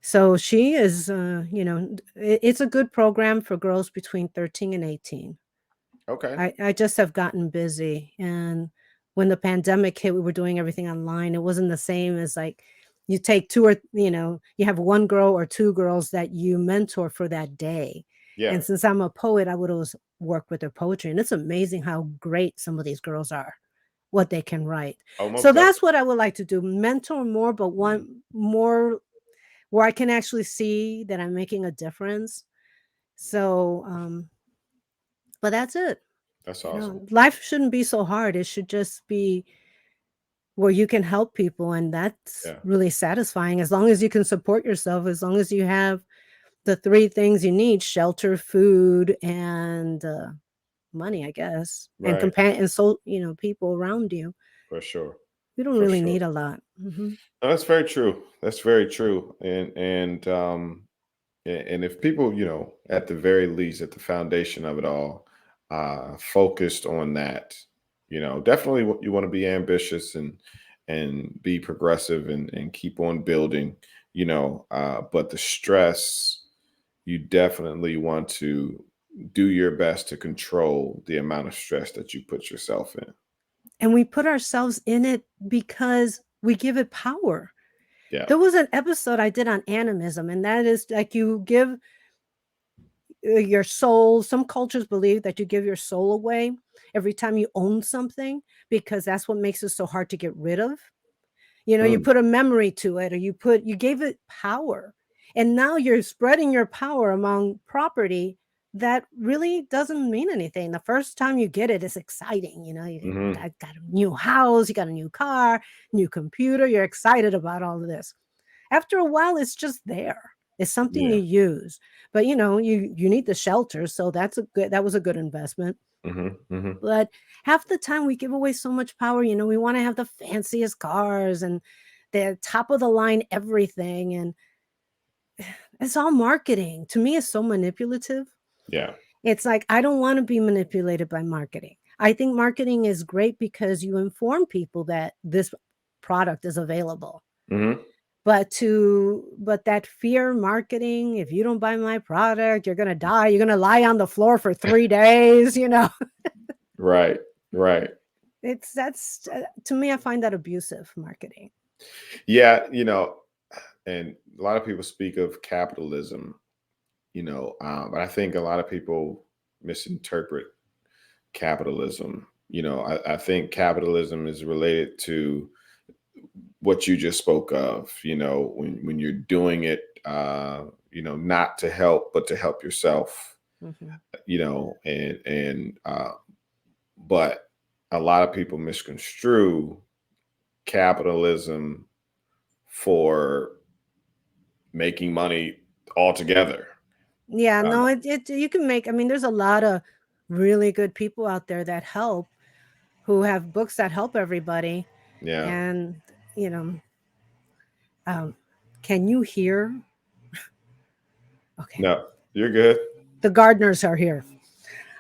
S1: So she is, it's a good program for girls between 13 and 18.
S2: one. Okay.
S1: I just have gotten busy. And when the pandemic hit, we were doing everything online. It wasn't the same as like you take two or, you have one girl or two girls that you mentor for that day.
S2: Yeah.
S1: And since I'm a poet, I would always work with their poetry. And it's amazing how great some of these girls are, what they can write.
S2: Oh, most
S1: So
S2: definitely.
S1: that's what I would like to do, mentor more, but one more where I can actually see that I'm making a difference. So, but that's it.
S2: That's awesome.
S1: Life shouldn't be so hard. It should just be where you can help people. And that's
S2: Yeah.
S1: really satisfying as long as you can support yourself, as long as you have the three things you need: shelter, food, and money, I guess, and
S2: Right.
S1: and so, people around you.
S2: For sure.
S1: You don't
S2: For
S1: really
S2: sure.
S1: need a lot. Hmm.
S2: No, that's very true. That's very true. And if people, at the very least, at the foundation of it all, focused on that, definitely you want to be ambitious and be progressive and keep on building, but the stress, you definitely want to do your best to control the amount of stress that you put yourself in.
S1: And we put ourselves in it because we give it power.
S2: Yeah.
S1: There was an episode I did on animism, and that is like you give your soul. Some cultures believe that you give your soul away every time you own something because that's what makes it so hard to get rid of. You
S2: Mm,
S1: put a memory to it, or you gave it power, and now you're spreading your power among property that really doesn't mean anything. The first time you get it, it's exciting. You
S2: mhm.
S1: got a new house, you got a new car, new computer. You're excited about all of this. After a while, it's just there. It's something
S2: Yeah.
S1: you use, but you need the shelter, so that was a good investment.
S2: Hmm. Hmm.
S1: But half the time we give away so much power. We want to have the fanciest cars and the top of the line everything, and it's all marketing. To me, it's so manipulative.
S2: Yeah.
S1: It's like I don't want to be manipulated by marketing. I think marketing is great because you inform people that this product is available.
S2: Hmm.
S1: But that fear marketing, if you don't buy my product, you're gonna die. You're gonna lie on the floor for 3 days.
S2: Right. Right.
S1: That's to me, I find that abusive marketing.
S2: Yeah. And a lot of people speak of capitalism, but I think a lot of people misinterpret capitalism. I think capitalism is related to what you just spoke of, when you're doing it, not to help, but to help yourself,
S1: Mhm.
S2: but a lot of people misconstrue capitalism for making money altogether.
S1: Yeah,
S2: Uh,
S1: no, it you can make. I mean, there's a lot of really good people out there that help, who have books that help everybody.
S2: yeah.
S1: And you know, um, can you hear? Okay,
S2: No, you're good.
S1: the gardeners are here.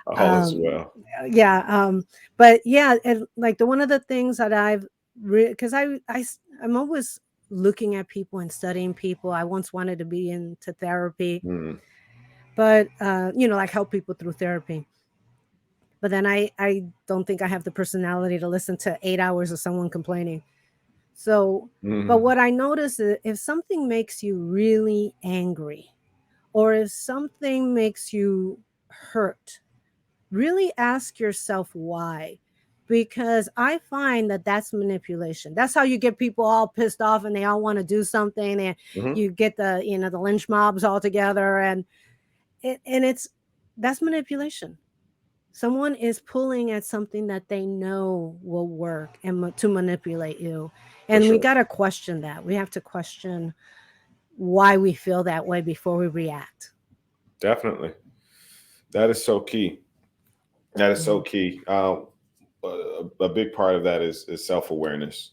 S2: All is
S1: Um,
S2: well.
S1: yeah, but yeah, and like one of the things that I've because I'm always looking at people and studying people. I once wanted to be into therapy,
S2: Mm,
S1: but like help people through therapy. But then I don't think I have the personality to listen to 8 hours of someone complaining. So, but
S2: mm,
S1: what I notice is if something makes you really angry, or if something makes you hurt, really ask yourself why. because I find that that's manipulation. That's how you get people all pissed off and they all want to do something, and
S2: Mhm.
S1: you get the, the lynch mobs all together, and that's manipulation. Someone is pulling at something that they know will work and to manipulate you.
S2: For
S1: And we
S2: sure.
S1: got to question that. We have to question why we feel that way before we react.
S2: Definitely. That is so key. That is so
S1: Mhm.
S2: key. A big part of that is self-awareness,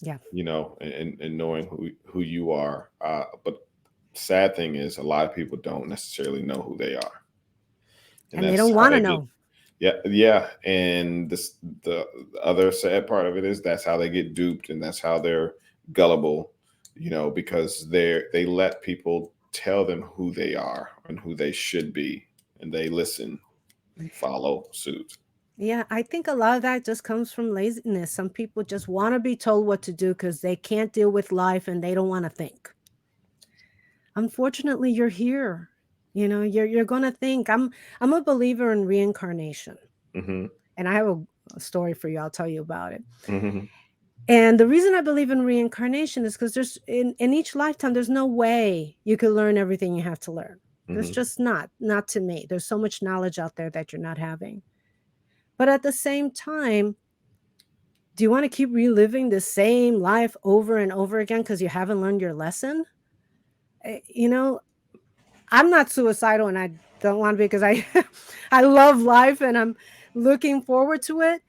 S1: Yeah.
S2: and knowing who you are. But sad thing is, a lot of people don't necessarily know who they are, and
S1: And they
S2: that's
S1: don't
S2: how
S1: want to
S2: they get.
S1: know.
S2: Yeah. And the other sad part of it is that's how they get duped, and that's how they're gullible, because they let people tell them who they are and who they should be, and they listen and follow suit.
S1: Yeah, I think a lot of that just comes from laziness. Some people just want to be told what to do because they can't deal with life and they don't want to think. Unfortunately, you're here. You're gonna think. I'm a believer in reincarnation,
S2: Hmm.
S1: and I have a story for you. I'll tell you about it.
S2: Hmm.
S1: And the reason I believe in reincarnation is because there's in each lifetime, there's no way you could learn everything you have to learn. There's
S2: Hmm.
S1: just not to me. There's so much knowledge out there that you're not having. But at the same time, do you want to keep reliving the same life over and over again because you haven't learned your lesson? Eh, You know, I'm not suicidal and I don't want to be because I I love life and I'm looking forward to it.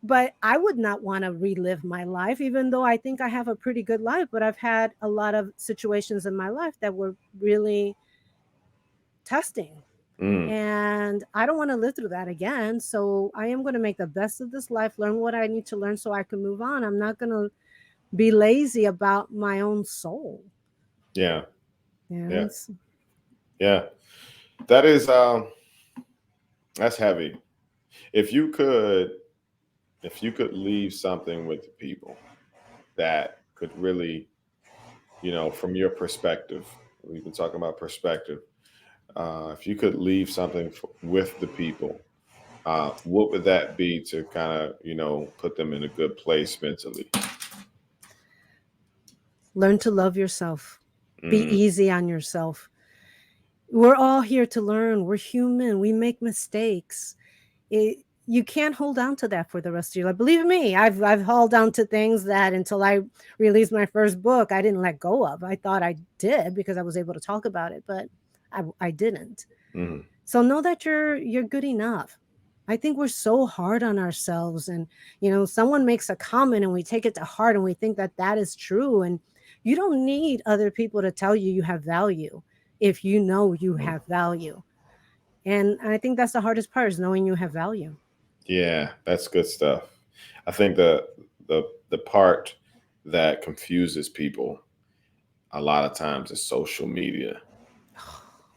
S1: But I would not want to relive my life, even though I think I have a pretty good life. But I've had a lot of situations in my life that were really testing.
S2: Mm.
S1: And I don't want to live through that again. So I am going to make the best of this life, learn what I need to learn so I can move on. I'm not going to be lazy about my own soul.
S2: Yeah. Yeah.
S1: It's
S2: Yeah. That is that's heavy. If you could leave something with the people that could really, from your perspective, we've been talking about perspective. If you could leave something with the people, what would that be to kind of, put them in a good place mentally?
S1: learn to love yourself. Be
S2: Mm.
S1: easy on yourself. We're all here to learn. We're human. We make mistakes. You can't hold on to that for the rest of your life. Believe me, I've held on to things that until I released my first book, I didn't let go of. I thought I did because I was able to talk about it, but I didn't.
S2: Mm.
S1: So know that you're good enough. I think we're so hard on ourselves, and someone makes a comment and we take it to heart and we think that that is true. And you don't need other people to tell you you have value if you know you
S2: Mm.
S1: have value. And I think that's the hardest part is knowing you have value.
S2: Yeah, that's good stuff. I think the part that confuses people a lot of times is social media,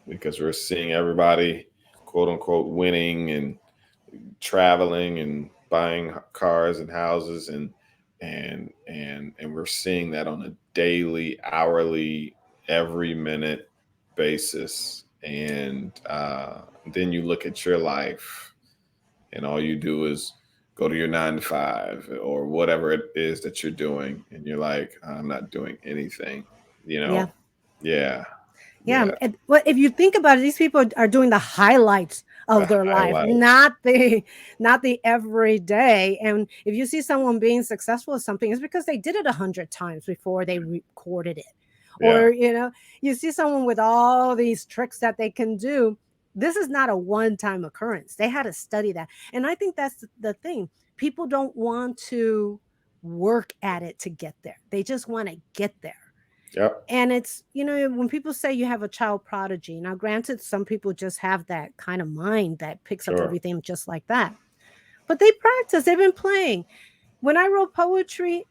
S2: because we're seeing everybody quote unquote winning and traveling and buying cars and houses, and we're seeing that on a daily, hourly, every minute basis. And then you look at your life and all you do is go to your 9 to 5 or whatever it is that you're doing, and you're like, I'm not doing anything, you
S1: Yeah.
S2: know? Yeah.
S1: Yeah,
S2: Yeah.
S1: and well, if you think about it, these people are doing the highlights
S2: The
S1: of their life,
S2: highlights.
S1: not the everyday. And if you see someone being successful at something, it's because they did it 100 times before they recorded it.
S2: Yeah.
S1: Or you see someone with all these tricks that they can do. This is not a one-time occurrence. They had to study that, and I think that's the thing. People don't want to work at it to get there. They just want to get there.
S2: Yep.
S1: And it's, when people say you have a child prodigy, now granted, some people just have that kind of mind that picks up
S2: Sure.
S1: everything just like that. But they practice, they've been playing. When I wrote poetry,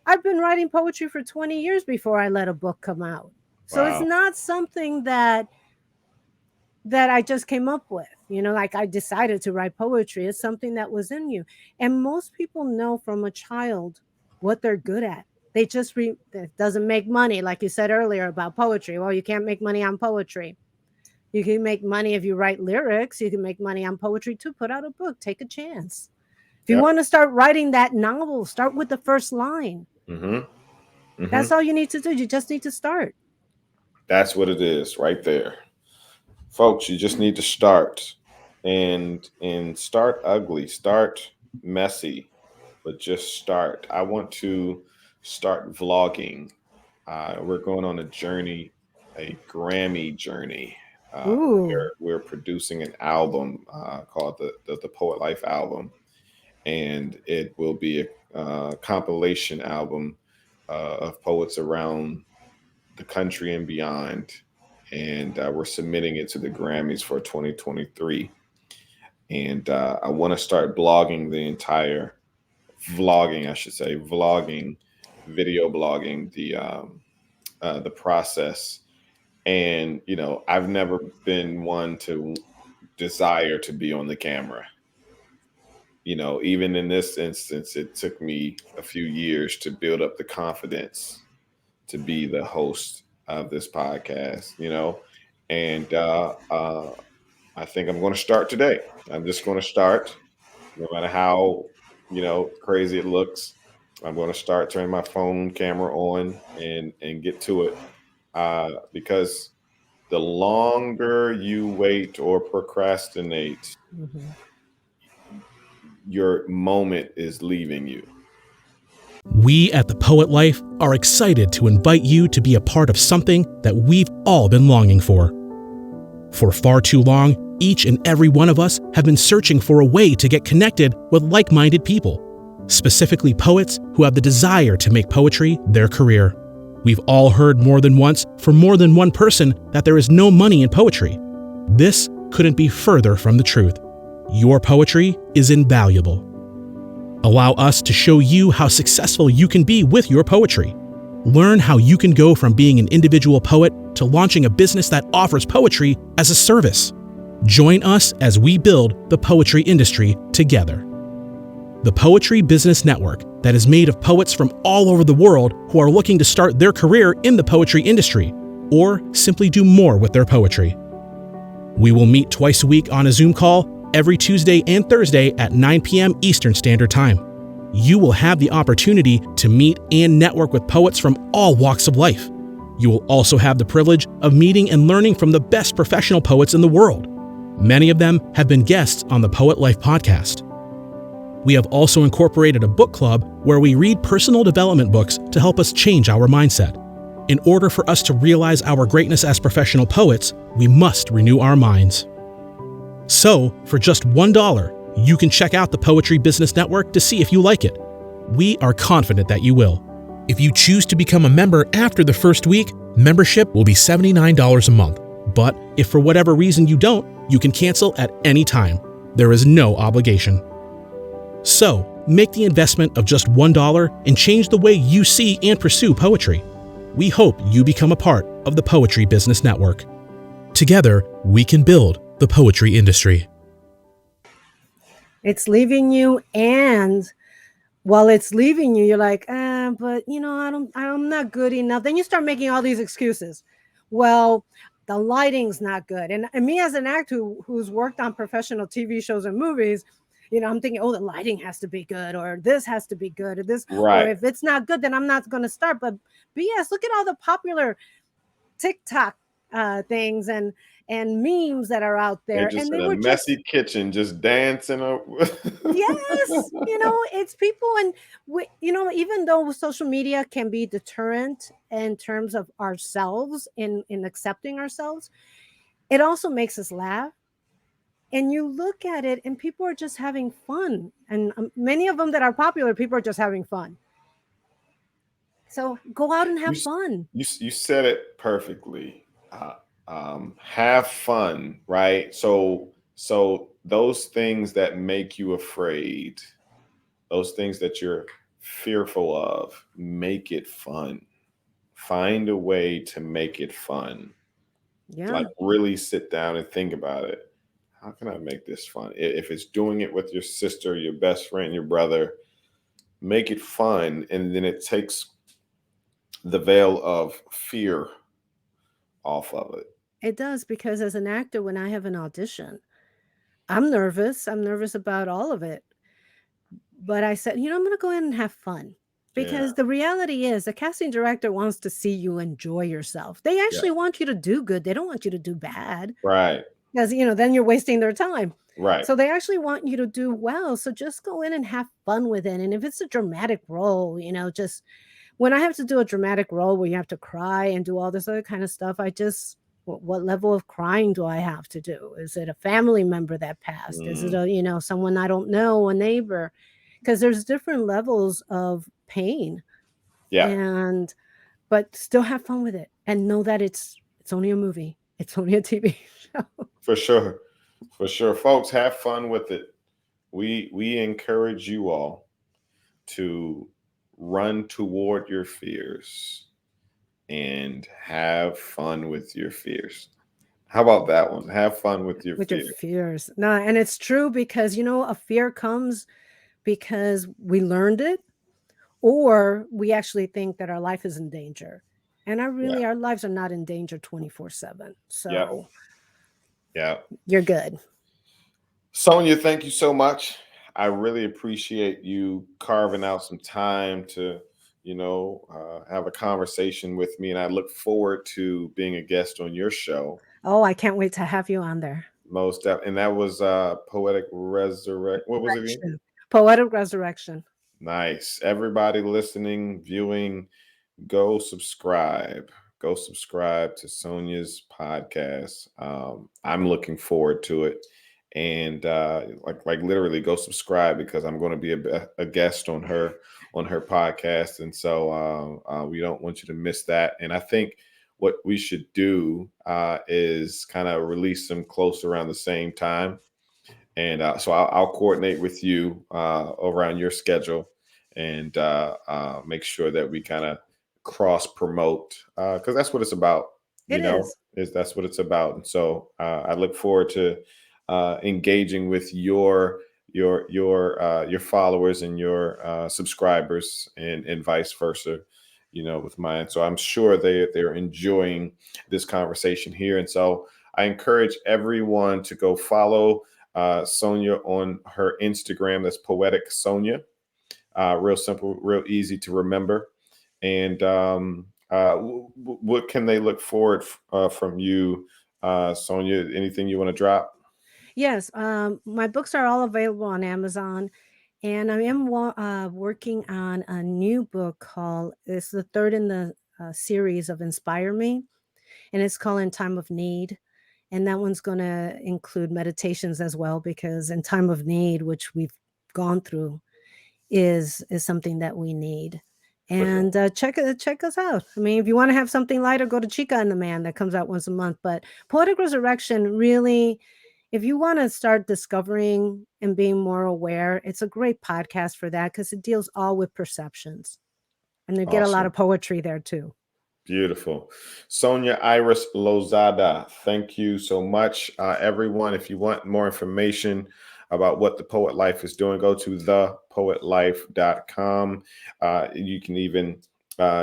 S1: I've been writing poetry for 20 years before I let a book come out. So it's
S2: Wow.
S1: not something that I just came up with. Like I decided to write poetry. It's something that was in you. And most people know from a child what they're good at. They just it doesn't make money, like you said earlier about poetry. Well, you can't make money on poetry. You can make money if you write lyrics. You can make money on poetry too. Put out a book, take a chance. If you
S2: Yep.
S1: want to start writing that novel, start with the first line. That's all you need to do. You just need to start.
S2: That's what it is right there. Folks, you just need to start and start ugly, start messy, but just start. I want to start vlogging. We're going on a journey, a Grammy journey.
S1: Ooh.
S2: We're producing an album called the Poet Life album, and it will be a compilation album of poets around the country and beyond. And we're submitting it to the Grammys for 2023. And I want to start blogging vlogging, I should say, vlogging, video blogging the process. And I've never been one to desire to be on the camera. Even in this instance, it took me a few years to build up the confidence to be the host of this podcast, and I think I'm going to start today. I'm just going to start, no matter how, crazy it looks. I'm going to start turning my phone camera on and get to it, because the longer you wait or procrastinate, your moment is leaving you.
S8: We at The Poet Life are excited to invite you to be a part of something that we've all been longing for. For far too long, each and every one of us have been searching for a way to get connected with like-minded people, specifically poets who have the desire to make poetry their career. We've all heard more than once from more than one person that there is no money in poetry. This couldn't be further from the truth. Your poetry is invaluable. Allow us to show you how successful you can be with your poetry. Learn how you can go from being an individual poet to launching a business that offers poetry as a service. Join us as we build the poetry industry together. The Poetry Business Network that is made of poets from all over the world who are looking to start their career in the poetry industry or simply do more with their poetry. We will meet twice a week on a Zoom call every Tuesday and Thursday at 9 p.m. Eastern Standard Time. You will have the opportunity to meet and network with poets from all walks of life. You will also have the privilege of meeting and learning from the best professional poets in the world. Many of them have been guests on the Poet Life podcast. We have also incorporated a book club where we read personal development books to help us change our mindset. In order for us to realize our greatness as professional poets, we must renew our minds. So, for just $1, you can check out the Poetry Business Network to see if you like it. We are confident that you will. If you choose to become a member after the first week, membership will be $79 a month. But if for whatever reason you don't, you can cancel at any time. There is no obligation. So, make the investment of just $1 and change the way you see and pursue poetry. We hope you become a part of the Poetry Business Network. Together, we can build the poetry industry.
S1: It's leaving you, and while it's leaving you, you're like, but I'm not good enough. Then you start making all these excuses. Well, the lighting's not good. And me as an actor who's worked on professional TV shows and movies, I'm thinking, the lighting has to be good, or this has to be good, or this,
S2: Right.
S1: or if it's not good, then I'm not going to start. But BS, look at all the popular TikTok things and memes that are out there.
S2: They're just
S1: And
S2: in
S1: they
S2: a
S1: were
S2: messy kitchen, just dancing.
S1: yes, it's people. And even though social media can be deterrent in terms of ourselves in accepting ourselves, it also makes us laugh. And you look at it and people are just having fun. And many of them that are popular, people are just having fun. So go out and have fun.
S2: You said it perfectly. Have fun, right? So those things that make you afraid, those things that you're fearful of, make it fun. Find a way to make it fun.
S1: Yeah.
S2: Like really sit down and think about it. How can I make this fun? If it's doing it with your sister, your best friend, your brother, make it fun. And then it takes the veil of fear off of it.
S1: It does, because as an actor, when I have an audition, I'm nervous. I'm nervous about all of it. But I said, I'm going to go in and have fun.
S2: Yeah.
S1: Because the reality is, the casting director wants to see you enjoy yourself. They
S2: Yeah.
S1: actually want you to do good. They don't want you to do bad.
S2: Right.
S1: Because, then you're wasting their time.
S2: Right.
S1: So they actually want you to do well. So just go in and have fun with it. And if it's a dramatic role, just when I have to do a dramatic role where you have to cry and do all this other kind of stuff, what level of crying do I have to do? Is it a family member that passed? Is it someone I don't know, a neighbor? Because there's different levels of pain,
S2: Yeah.
S1: but still have fun with it and know that it's only a movie. It's only a TV show.
S2: For sure. For sure. Folks, have fun with it. We encourage you all to run toward your fears and have fun with your fears. How about that one? Have fun with your
S1: With your
S2: fears.
S1: fears. No, and it's true because a fear comes because we learned it or we actually think that our life is in danger. And
S2: Yeah.
S1: our lives are not in danger 24/7.
S2: Yeah.
S1: So
S2: Yeah.
S1: you're good.
S2: Sonia, thank you so much. I really appreciate you carving out some time to, have a conversation with me. And I look forward to being a guest on your show.
S1: Oh, I can't wait to have you on there.
S2: And that was Poetic Resurrect. What was it again?
S1: Resurrection. Poetic Resurrection.
S2: Nice. Everybody listening, viewing, go subscribe. Go subscribe to Sonia's podcast. I'm looking forward to it. And like literally go subscribe because I'm going to be a guest on her podcast. And so we don't want you to miss that. And I think what we should do is kind of release them close around the same time. And so I'll coordinate with you around your schedule and make sure that we kind of cross promote because that's what it's about.
S1: It is.
S2: That's what it's about. And so I look forward to engaging with your followers and your subscribers and vice versa. With mine. So I'm sure they're enjoying this conversation here. And so I encourage everyone to go follow Sonia on her Instagram. That's Poetic Sonia. Real simple, real easy to remember. And what can they look forward from you, Sonia? Anything you want to drop?
S1: Yes. My books are all available on Amazon. And I am working on a new book it's the third in the series of Inspire Me. And it's called In Time of Need. And that one's going to include meditations as well, because in time of need, which we've gone through, is something that we need. And check us out. I mean, if you want to have something lighter, go to Chica and the Man that comes out once a month. But Poetic Resurrection, really, if you want to start discovering and being more aware, it's a great podcast for that because it deals all with perceptions. And they get a lot
S2: Awesome.
S1: of poetry there too.
S2: Beautiful. Sonia Iris Lozada, thank you so much. Everyone, if you want more information about what The Poet Life is doing, go to thepoetlife.com. You can even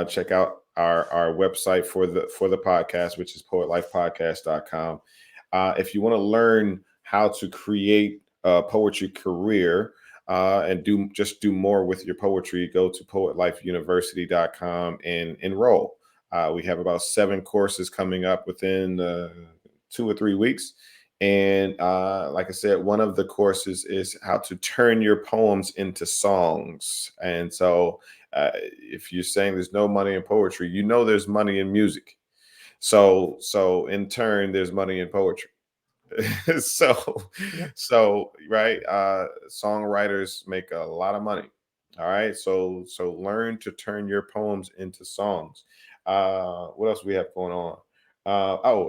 S2: check out our website for the podcast, which is poetlifepodcast.com. If you want to learn how to create a poetry career and do more with your poetry, go to poetlifeuniversity.com and enroll. We have about 7 courses coming up within 2 or 3 weeks. And like I said, one of the courses is how to turn your poems into songs. And so if you're saying there's no money in poetry, there's money in music. So in turn, there's money in poetry. So right, songwriters make a lot of money. All right, so learn to turn your poems into songs. What else we have going on?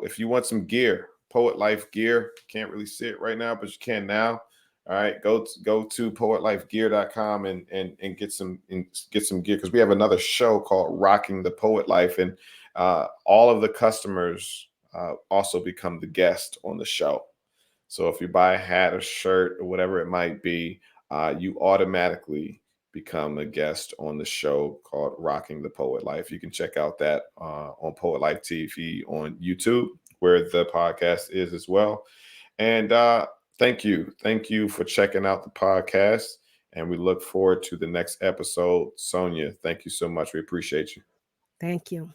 S2: If you want some gear, Poet Life gear, can't really see it right now, but you can now. All right, go to poetlifegear.com and get some gear, because we have another show called Rocking the Poet Life, and all of the customers also become the guest on the show. So if you buy a hat or shirt or whatever it might be, you automatically become a guest on the show called Rocking the Poet Life. You can check out that on Poet Life TV on YouTube, where the podcast is as well. And thank you for checking out the podcast. And we look forward to the next episode. Sonia, thank you so much. We appreciate you.
S1: Thank you.